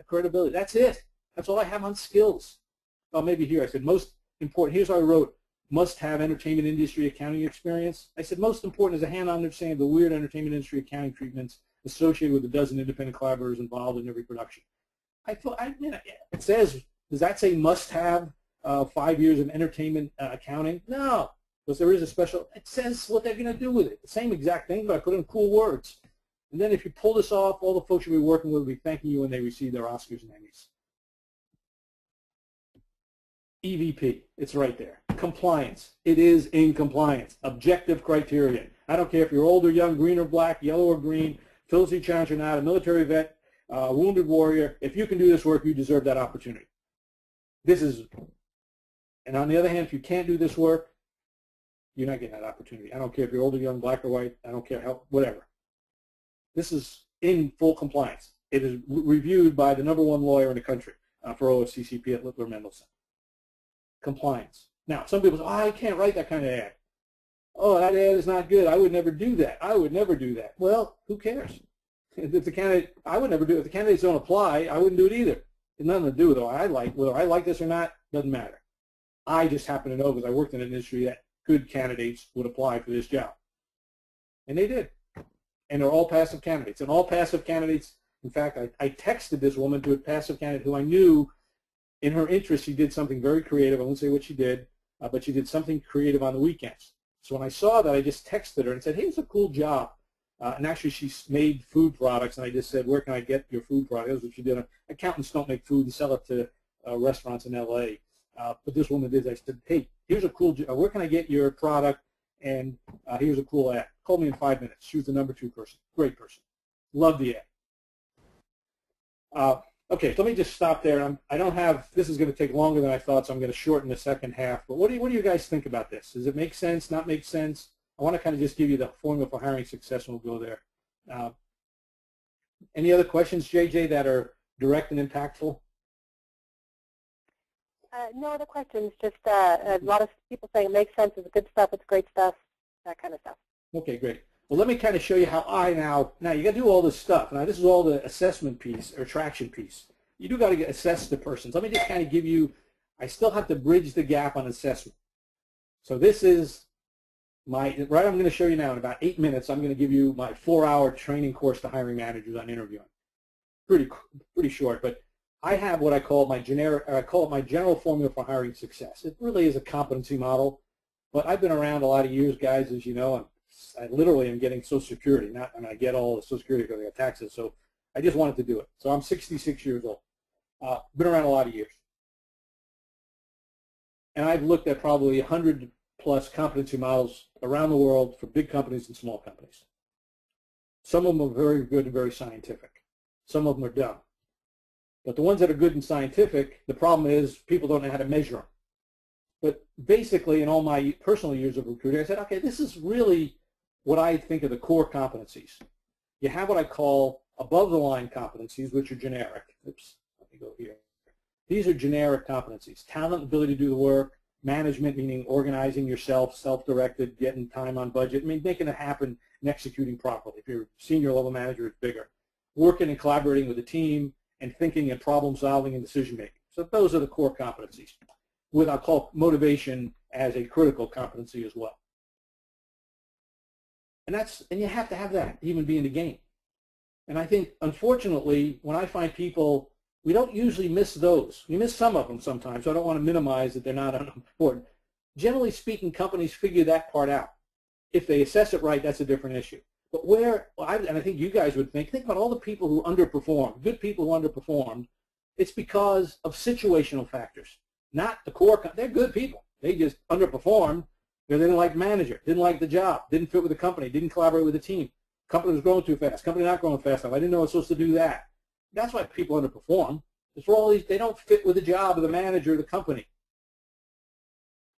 credibility. That's it. That's all I have on skills. Oh, maybe here I said most important. Here's how I wrote, must have entertainment industry accounting experience. I said most important is a hand-on understanding of the weird entertainment industry accounting treatments associated with a dozen independent collaborators involved in every production. I thought, it says, does that say must have 5 years of entertainment accounting? No, because there is a special, it says what they're going to do with it. The same exact thing, but I put in cool words. And then if you pull this off, all the folks you'll be working with will be thanking you when they receive their Oscars and Emmys. EVP, it's right there. Compliance, it is in compliance. Objective criteria. I don't care if you're old or young, green or black, yellow or green, Philistine challenge or not, a military vet, wounded warrior. If you can do this work, you deserve that opportunity. This is, and on the other hand, if you can't do this work, you're not getting that opportunity. I don't care if you're old or young, black or white. I don't care how, whatever. This is in full compliance. It is reviewed by the #1 lawyer in the country for OFCCP at Littler Mendelson. Compliance. Now, some people say, oh, I can't write that kind of ad. Oh, that ad is not good. I would never do that. I would never do that. Well, who cares? If the candidate, I would never do it. If the candidates don't apply, I wouldn't do it either. It's nothing to do with whether I like this or not, doesn't matter. I just happen to know because I worked in an industry that good candidates would apply for this job. And they did. And they're all passive candidates. And all passive candidates, in fact, I texted this woman to a passive candidate who I knew in her interest she did something very creative. I won't say what she did, but she did something creative on the weekends. So when I saw that, I just texted her and said, hey, it's a cool job. And actually, she made food products, and I just said, where can I get your food product? That's what she did. Accountants don't make food and sell it to restaurants in L.A. But this woman did. I said, hey, here's a cool job. Where can I get your product? And here's a cool ad. Called me in 5 minutes. She was the #2 person. Great person. Loved the ad. Okay, so let me just stop there. I don't have, this is going to take longer than I thought, so I'm going to shorten the second half. But what do you guys think about this? Does it make sense, not make sense? I want to kind of just give you the formula for hiring success, and we'll go there. Any other questions, JJ, that are direct and impactful? No other questions, just a lot of people saying it makes sense, it's good stuff, it's great stuff, that kind of stuff. Okay, great. Well, let me kind of show you how I now you got to do all this stuff. Now, this is all the assessment piece or traction piece. You do got to assess the person. So let me just kind of give you, I still have to bridge the gap on assessment. So this is I'm going to show you now in about 8 minutes, I'm going to give you my 4-hour training course to hiring managers on interviewing. Pretty short, but I have what I call my general formula for hiring success. It really is a competency model, but I've been around a lot of years, guys, as you know. I literally am getting Social Security. I get all the Social Security because I got taxes, so I just wanted to do it. So I'm 66 years old. Been around a lot of years. And I've looked at probably 100 plus competency models around the world for big companies and small companies. Some of them are very good and very scientific. Some of them are dumb. But the ones that are good and scientific, the problem is people don't know how to measure them. But basically, in all my personal years of recruiting, I said, okay, this is really what I think are the core competencies. You have what I call above-the-line competencies, which are generic. Oops, let me go here. These are generic competencies. Talent, ability to do the work. Management, meaning organizing yourself, self-directed, getting time on budget. I mean, making it happen and executing properly. If you're a senior level manager, it's bigger. Working and collaborating with a team and thinking and problem solving and decision making. So those are the core competencies, with I'll call motivation as a critical competency as well. And you have to have that to even be in the game. And I think, unfortunately, when I find people, we don't usually miss those. We miss some of them sometimes, so I don't want to minimize that they're not important. Generally speaking, companies figure that part out. If they assess it right, that's a different issue. But and I think you guys would think about all the people who underperform, good people who underperformed, it's because of situational factors, not the core. They're good people. They just underperformed. They didn't like the manager, didn't like the job, didn't fit with the company, didn't collaborate with the team. Company was growing too fast. Company not growing fast enough. I didn't know I was supposed to do that. That's why people underperform. It's for all these, they don't fit with the job of the manager or the company.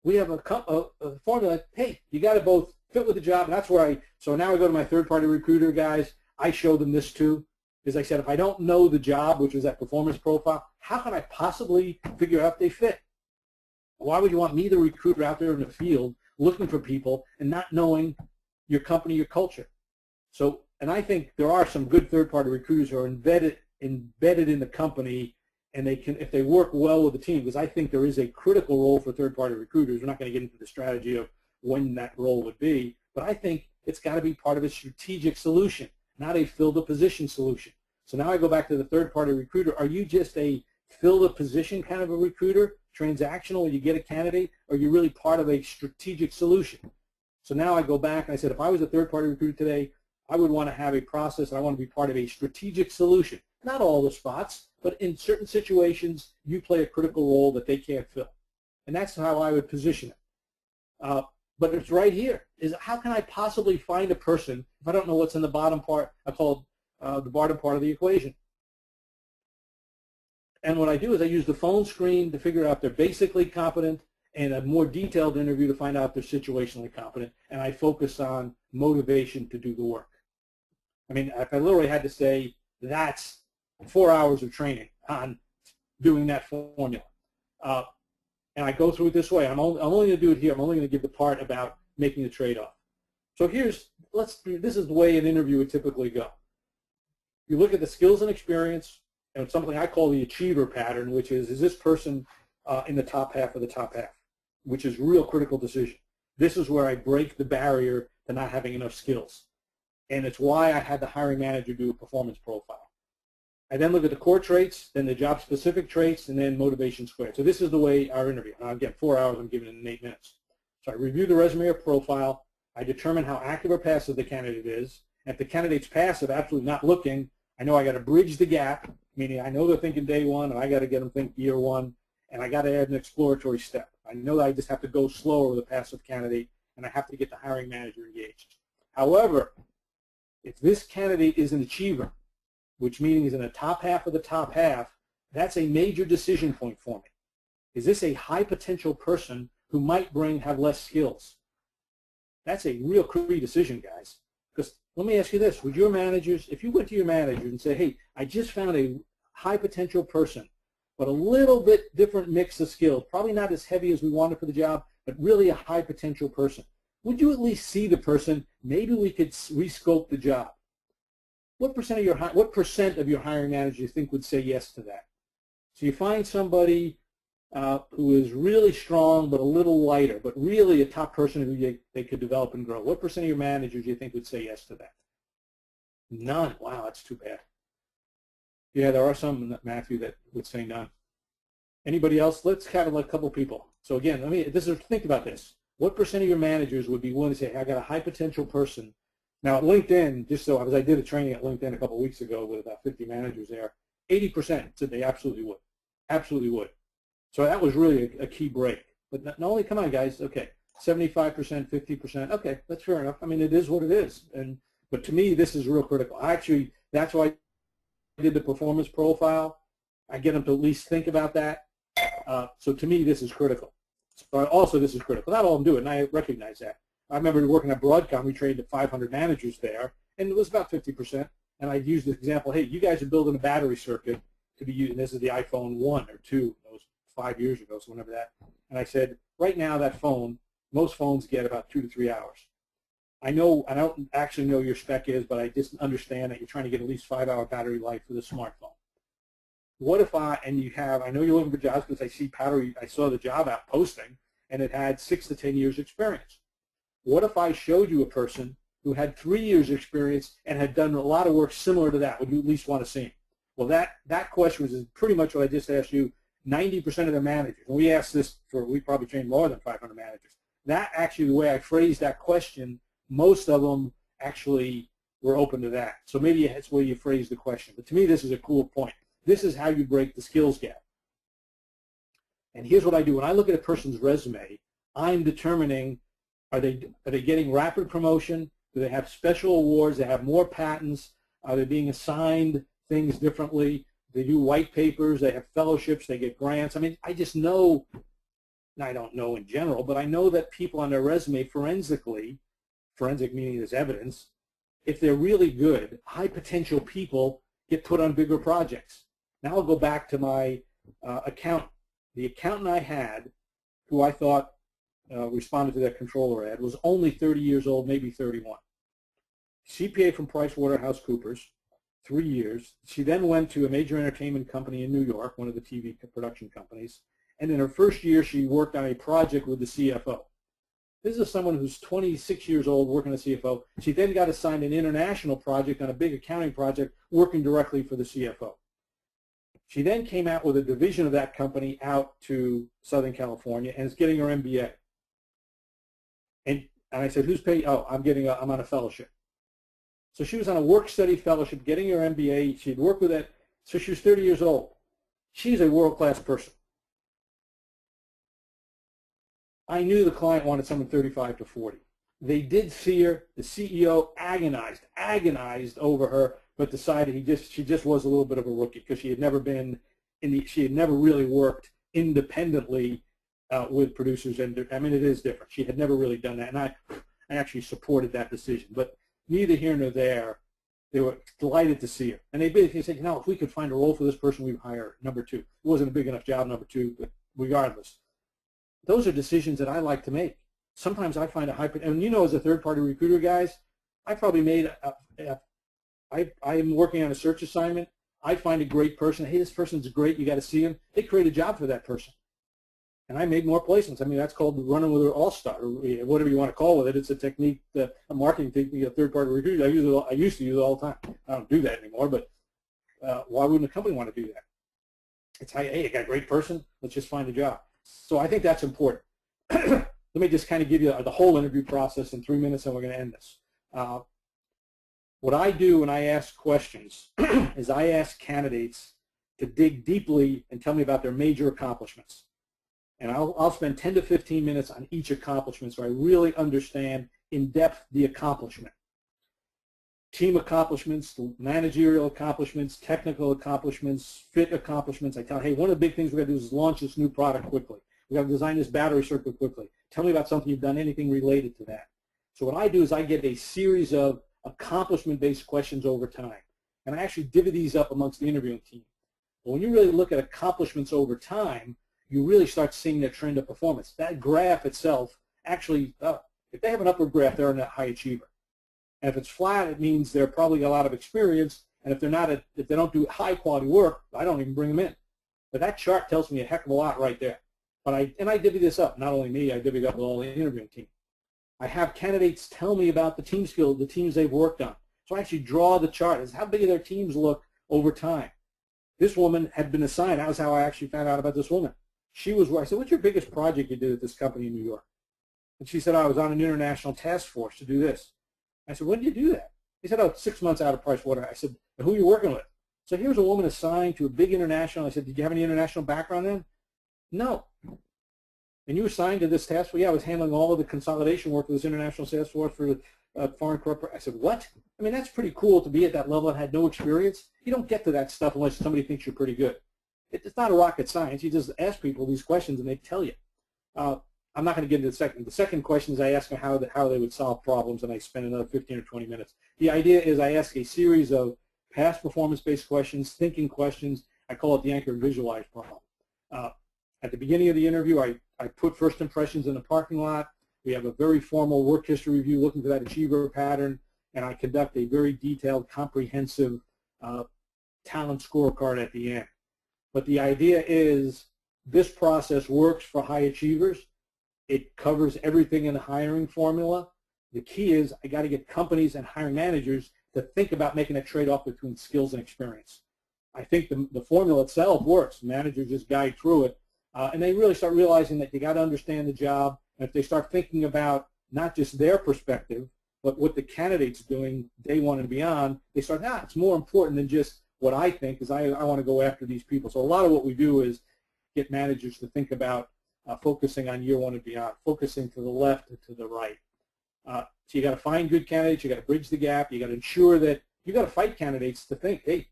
We have a formula, hey, you got to both fit with the job, and that's where so now I go to my third-party recruiter guys, I show them this too, is I said, if I don't know the job, which is that performance profile, how can I possibly figure out if they fit? Why would you want me, the recruiter, out there in the field looking for people and not knowing your company, your culture? So, and I think there are some good third-party recruiters who are embedded in the company, and they can, if they work well with the team, because I think there is a critical role for third-party recruiters. We're not going to get into the strategy of when that role would be, but I think it's got to be part of a strategic solution, not a fill-the-position solution. So now I go back to the third-party recruiter. Are you just a fill-the-position kind of a recruiter, transactional, where you get a candidate, or are you really part of a strategic solution? So now I go back and I said, if I was a third-party recruiter today, I would want to have a process, and I want to be part of a strategic solution. Not all the spots, but in certain situations, you play a critical role that they can't fill. And that's how I would position it. But it's right here, is how can I possibly find a person if I don't know what's in the bottom part? I call it the bottom part of the equation. And what I do is I use the phone screen to figure out they're basically competent, and a more detailed interview to find out they're situationally competent, and I focus on motivation to do the work. I mean, if I literally had to say, that's 4 hours of training on doing that formula. And I go through it this way. I'm only going to do it here. I'm only going to give the part about making the trade-off. So this is the way an interview would typically go. You look at the skills and experience, and it's something I call the achiever pattern, which is this person in the top half of the top half, which is a real critical decision. This is where I break the barrier to not having enough skills. And it's why I had the hiring manager do a performance profile. I then look at the core traits, then the job-specific traits, and then motivation squared. So this is the way our interview. Now, again, 4 hours, I'm giving it in 8 minutes. So I review the resume or profile. I determine how active or passive the candidate is. And if the candidate's passive, absolutely not looking, I know I got to bridge the gap, meaning I know they're thinking day one, and I got to get them think year one, and I got to add an exploratory step. I know that I just have to go slower with a passive candidate, and I have to get the hiring manager engaged. However, if this candidate is an achiever, which meaning is in the top half of the top half, that's a major decision point for me. Is this a high potential person who might have less skills? That's a real key decision, guys. Because let me ask you this, would your managers, if you went to your manager and say, hey, I just found a high potential person, but a little bit different mix of skills, probably not as heavy as we wanted for the job, but really a high potential person, would you at least see the person? Maybe we could rescope the job. What percent of your hiring managers do you think would say yes to that? So you find somebody who is really strong but a little lighter, but really a top person who they could develop and grow. What percent of your managers do you think would say yes to that? None. Wow, that's too bad. Yeah, there are some, Matthew, that would say none. Anybody else? Let's have a couple people. So again, think about this. What percent of your managers would be willing to say, I got a high potential person, Now at LinkedIn, just so, because I did a training at LinkedIn a couple of weeks ago with about 50 managers there, 80% said they absolutely would. Absolutely would. So that was really a key break. But not only, come on guys, okay, 75%, 50%, okay, that's fair enough. I mean, it is what it is. But to me, this is real critical. Actually, that's why I did the performance profile. I get them to at least think about that. So to me, this is critical. So also, this is critical. Not all of them do it, and I recognize that. I remember working at Broadcom. We trained 500 managers there, and it was about 50%. And I used the example, hey, you guys are building a battery circuit to be used, and this is the iPhone 1 or 2. That was 5 years ago, so whenever that. And I said, right now that phone, most phones get about 2 to 3 hours. I know, I don't actually know your spec is, but I just understand that you're trying to get at least 5-hour battery life for the smartphone. What if I know you're looking for jobs because I saw the job app posting, and it had 6 to 10 years experience. What if I showed you a person who had 3 years experience and had done a lot of work similar to that? Would you at least want to see him? Well, that question was pretty much what I just asked you. 90% of the managers, and we asked this we probably trained more than 500 managers. That actually, the way I phrased that question, most of them actually were open to that. So maybe it's the way you phrase the question. But to me, this is a cool point. This is how you break the skills gap. And here's what I do. When I look at a person's resume, I'm determining, are they getting rapid promotion? Do they have special awards? Do they have more patents? Are they being assigned things differently? They do white papers. They have fellowships. They get grants. I mean, I just know, I don't know in general, but I know that people on their resume forensic meaning there's evidence, if they're really good, high potential people get put on bigger projects. Now I'll go back to my accountant. The accountant I had, who I thought responded to that controller ad, was only 30 years old, maybe 31. CPA from PricewaterhouseCoopers, 3 years. She then went to a major entertainment company in New York, one of the TV production companies, and in her first year she worked on a project with the CFO. This is someone who's 26 years old working as CFO. She then got assigned an international project on a big accounting project working directly for the CFO. She then came out with a division of that company out to Southern California and is getting her MBA. And I said, who's paying? Oh, I'm on a fellowship. So she was on a work-study fellowship, getting her MBA. She'd worked with that. So she was 30 years old. She's a world-class person. I knew the client wanted someone 35 to 40. They did see her. The CEO agonized over her, but decided she just was a little bit of a rookie because she had never really worked independently with producers. And I mean, it is different. She had never really done that, and I actually supported that decision. But neither here nor there, they were delighted to see her. And they basically said, if we could find a role for this person, we'd hire her. Number 2. It wasn't a big enough job, number 2, but regardless. Those are decisions that I like to make. Sometimes I find and as a third-party recruiter, guys, I probably made, I'm working on a search assignment. I find a great person. Hey, this person's great. You got to see him. They create a job for that person. And I made more placements. I mean, that's called running with an all-star, or whatever you want to call it. It's a technique, a marketing technique, a third-party recruiter. I used to use it all the time. I don't do that anymore, but why wouldn't a company want to do that? It's how, hey, you got a great person. Let's just find a job. So I think that's important. Let me just kind of give you the whole interview process in 3 minutes, and we're going to end this. What I do when I ask questions is I ask candidates to dig deeply and tell me about their major accomplishments. And I'll spend 10 to 15 minutes on each accomplishment so I really understand in depth the accomplishment. Team accomplishments, managerial accomplishments, technical accomplishments, fit accomplishments. I tell them, hey, one of the big things we're going to do is launch this new product quickly. We've got to design this battery circuit quickly. Tell me about something you've done, anything related to that. So what I do is I get a series of accomplishment-based questions over time. And I actually divvy these up amongst the interviewing team. But when you really look at accomplishments over time, you really start seeing their trend of performance. That graph itself actually, if they have an upward graph, they're a high achiever. And if it's flat, it means they're probably a lot of experience. And if if they don't do high quality work, I don't even bring them in. But that chart tells me a heck of a lot right there. But I divvy this up. Not only me, I divvy it up with all the interviewing team. I have candidates tell me about the team skills, the teams they've worked on. So I actually draw the chart as how big their teams look over time. This woman had been assigned. That was how I actually found out about this woman. She was where I said, what's your biggest project you did at this company in New York? And she said, I was on an international task force to do this. I said, when did you do that? He said, oh, 6 months out of Pricewaterhouse. I said, who are you working with? So here's a woman assigned to a big international. I said, did you have any international background then? No. And you were assigned to this task force? Yeah, I was handling all of the consolidation work for this international sales force for foreign corporate. I said, what? I mean, that's pretty cool to be at that level and had no experience. You don't get to that stuff unless somebody thinks you're pretty good. It's not a rocket science. You just ask people these questions and they tell you. I'm not going to get into the second. The second question is I ask them how they would solve problems, and I spend another 15 or 20 minutes. The idea is I ask a series of past performance-based questions, thinking questions. I call it the anchor and visualize problem. At the beginning of the interview, I put first impressions in the parking lot. We have a very formal work history review looking for that achiever pattern, and I conduct a very detailed, comprehensive talent scorecard at the end. But the idea is this process works for high achievers. It covers everything in the hiring formula. The key is I got to get companies and hiring managers to think about making a trade-off between skills and experience. I think the formula itself works. Managers just guide through it, and they really start realizing that you got to understand the job. And if they start thinking about not just their perspective, but what the candidate's doing day one and beyond, they start, it's more important than just what I think, because I want to go after these people. So a lot of what we do is get managers to think about focusing on year one and beyond, focusing to the left and to the right. So you got to find good candidates. You got to bridge the gap. You got to ensure that you got to fight candidates to think, hey,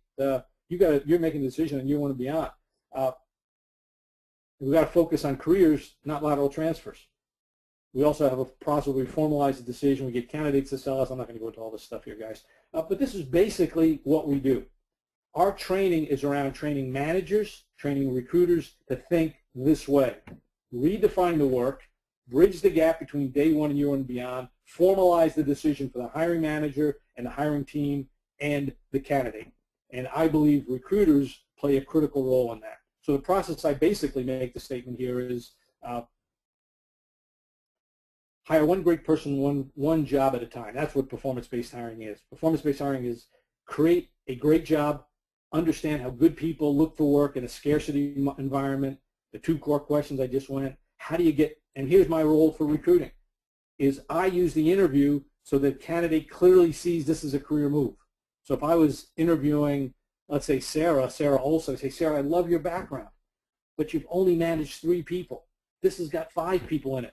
you're making a decision on year one and beyond. We got to focus on careers, not lateral transfers. We also have a process where we formalize the decision. We get candidates to sell us. I'm not going to go into all this stuff here, guys. But this is basically what we do. Our training is around training managers, training recruiters to think this way. Redefine the work, bridge the gap between day one and year one and beyond, formalize the decision for the hiring manager and the hiring team and the candidate. And I believe recruiters play a critical role in that. So the process I basically make the statement here is hire one great person, one job at a time. That's what performance-based hiring is. Performance-based hiring is create a great job, understand how good people look for work in a scarcity environment. The two core questions I just went, how do you get, and here's my role for recruiting, is I use the interview so that candidate clearly sees this is a career move. So if I was interviewing, let's say Sarah Olson, I say, Sarah, I love your background, but you've only managed 3 people. This has got 5 people in it.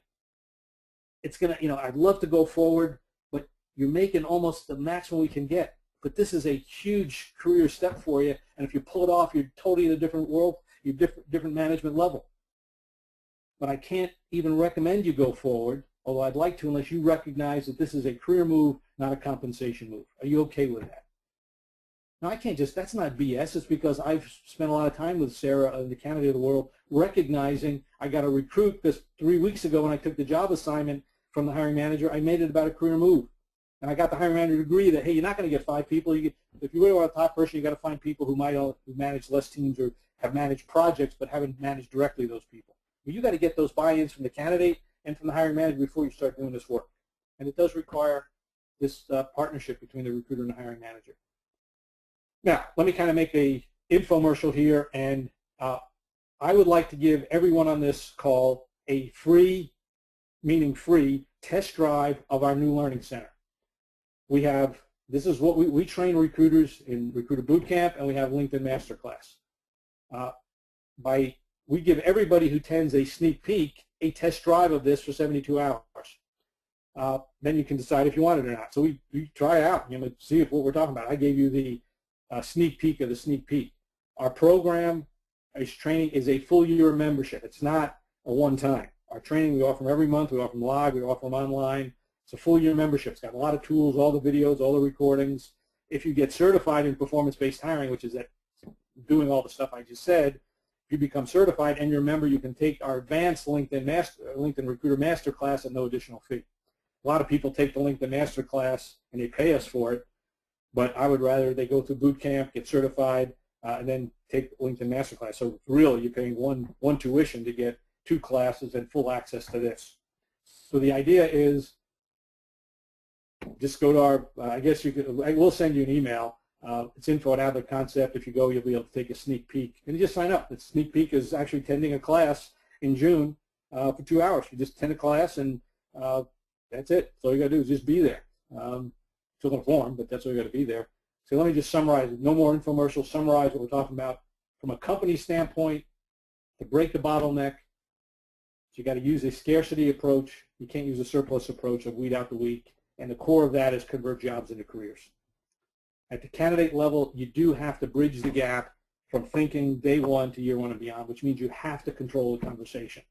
It's going to, I'd love to go forward, but you're making almost the maximum we can get. But this is a huge career step for you, and if you pull it off, you're totally in a different world, you're different management level. But I can't even recommend you go forward, although I'd like to, unless you recognize that this is a career move, not a compensation move. Are you okay with that? Now, I can't just, that's not BS. It's because I've spent a lot of time with Sarah, the candidate of the world, recognizing I got a recruit this 3 weeks ago when I took the job assignment from the hiring manager. I made it about a career move. And I got the hiring manager to agree that, hey, you're not going to get 5 people. If you really want a top person, you got to find people who manage less teams or have managed projects but haven't managed directly those people. Well, you got to get those buy-ins from the candidate and from the hiring manager before you start doing this work. And it does require this partnership between the recruiter and the hiring manager. Now, let me kind of make a infomercial here, and I would like to give everyone on this call a free, meaning free, test drive of our new learning center. We have, this is what we train recruiters in Recruiter Bootcamp, and we have LinkedIn Masterclass. We give everybody who attends a sneak peek a test drive of this for 72 hours. Then you can decide if you want it or not. So we try it out, see if what we're talking about. I gave you the sneak peek of the sneak peek. Our program, training is a full year membership. It's not a one-time. Our training, we offer them every month. We offer them live. We offer them online. It's a full year membership. It's got a lot of tools, all the videos, all the recordings. If you get certified in performance-based hiring, which is that doing all the stuff I just said, if you become certified and you're a member, you can take our advanced LinkedIn Recruiter Masterclass at no additional fee. A lot of people take the LinkedIn Masterclass and they pay us for it, but I would rather they go through boot camp, get certified, and then take LinkedIn Masterclass. So really, you're paying one tuition to get 2 classes and full access to this. So the idea is, just go to our, we'll send you an email. It's info@outlook.concept. If you go, you'll be able to take a sneak peek. And you just sign up. The sneak peek is actually attending a class in June for 2 hours. You just attend a class, and that's it. So all you got to do is just be there. fill in a form, but that's all you got to be there. So let me just summarize. No more infomercials. Summarize what we're talking about from a company standpoint. To break the bottleneck, you got to use a scarcity approach. You can't use a surplus approach of weed out the weak. And the core of that is convert jobs into careers. At the candidate level, you do have to bridge the gap from thinking day one to year one and beyond, which means you have to control the conversation.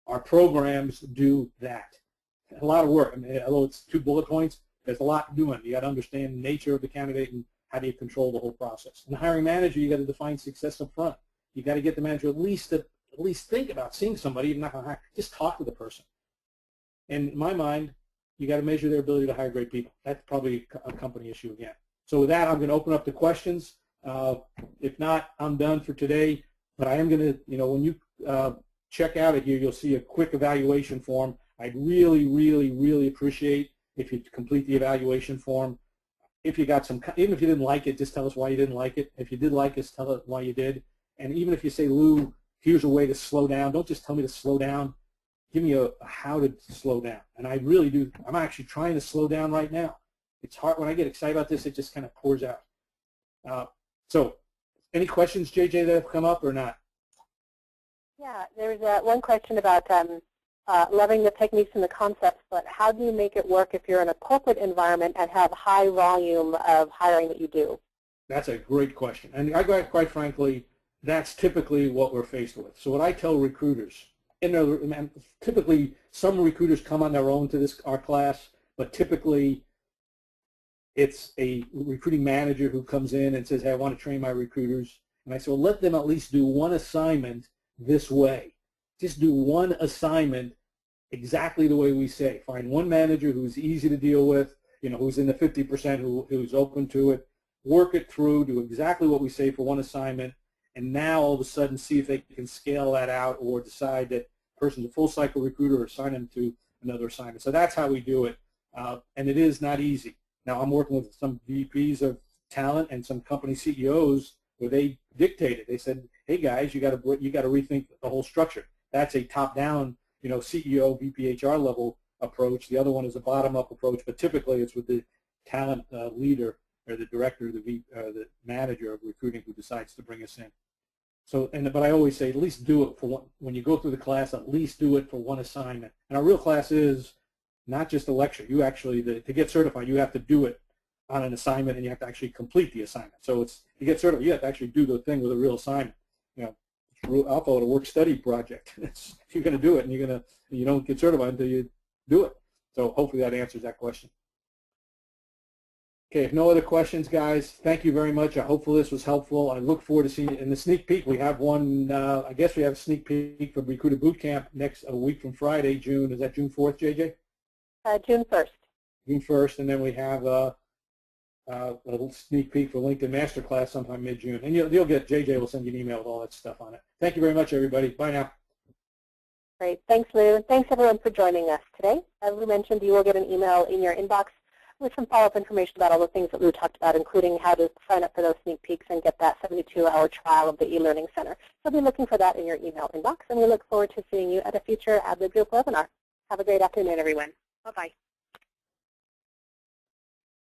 Our programs do that. A lot of work. I mean, although it's 2 bullet points, there's a lot doing. You got to understand the nature of the candidate and how do you control the whole process. And the hiring manager, you got to define success up front. You got to get the manager at least think about seeing somebody, even not going to hire. Just talk to the person. And in my mind, you got to measure their ability to hire great people. That's probably a company issue again. So with that, I'm going to open up the questions. If not, I'm done for today. But I am going to, when you check out of here, you'll see a quick evaluation form. I'd really, really, really appreciate if you complete the evaluation form. If you got some, even if you didn't like it, just tell us why you didn't like it. If you did like it, tell us why you did. And even if you say, Lou, here's a way to slow down, don't just tell me to slow down. Give me a how to slow down. And I really do. I'm actually trying to slow down right now. It's hard. When I get excited about this, it just kind of pours out. So any questions, JJ, that have come up or not? Yeah, there's one question about loving the techniques and the concepts, but how do you make it work if you're in a corporate environment and have high volume of hiring that you do? That's a great question. And quite frankly, that's typically what we're faced with. So what I tell recruiters, and typically some recruiters come on their own to our class, but typically it's a recruiting manager who comes in and says, hey, I want to train my recruiters. And I say, well, let them at least do one assignment this way. Just do one assignment exactly the way we say. Find one manager who's easy to deal with, who's in the 50%, who's open to it. Work it through, do exactly what we say for one assignment, and now all of a sudden see if they can scale that out or decide that the person's a full cycle recruiter or assign them to another assignment. So that's how we do it, and it is not easy. Now I'm working with some VPs of talent and some company CEOs where they dictated. They said, hey guys, you got to rethink the whole structure. That's a top-down, CEO, VP, HR level approach. The other one is a bottom-up approach, but typically it's with the talent leader or the director, the manager of recruiting who decides to bring us in. So, but I always say at least do it for one. When you go through the class, at least do it for one assignment. And our real class is not just a lecture. You actually, to get certified, you have to do it on an assignment, and you have to actually complete the assignment. So to get certified, you have to actually do the thing with a real assignment. I'll call it a work-study project. If you're going to do it, and you don't get certified until you do it. So hopefully that answers that question. Okay, if no other questions, guys, thank you very much. Hopefully this was helpful. I look forward to seeing you in the sneak peek. We have one, I guess we have a sneak peek from Recruiter Bootcamp a week from Friday, June. Is that June 4th, JJ? June 1st. June 1st, and then we have a little sneak peek for LinkedIn Masterclass sometime mid-June. And you'll get, JJ will send you an email with all that stuff on it. Thank you very much, everybody. Bye now. Great. Thanks, Lou. Thanks, everyone, for joining us today. As Lou mentioned, you will get an email in your inbox with some follow-up information about all the things that Lou talked about, including how to sign up for those sneak peeks and get that 72-hour trial of the e-learning center. So be looking for that in your email inbox, and we look forward to seeing you at a future AdLib Group webinar. Have a great afternoon, everyone. Bye-bye.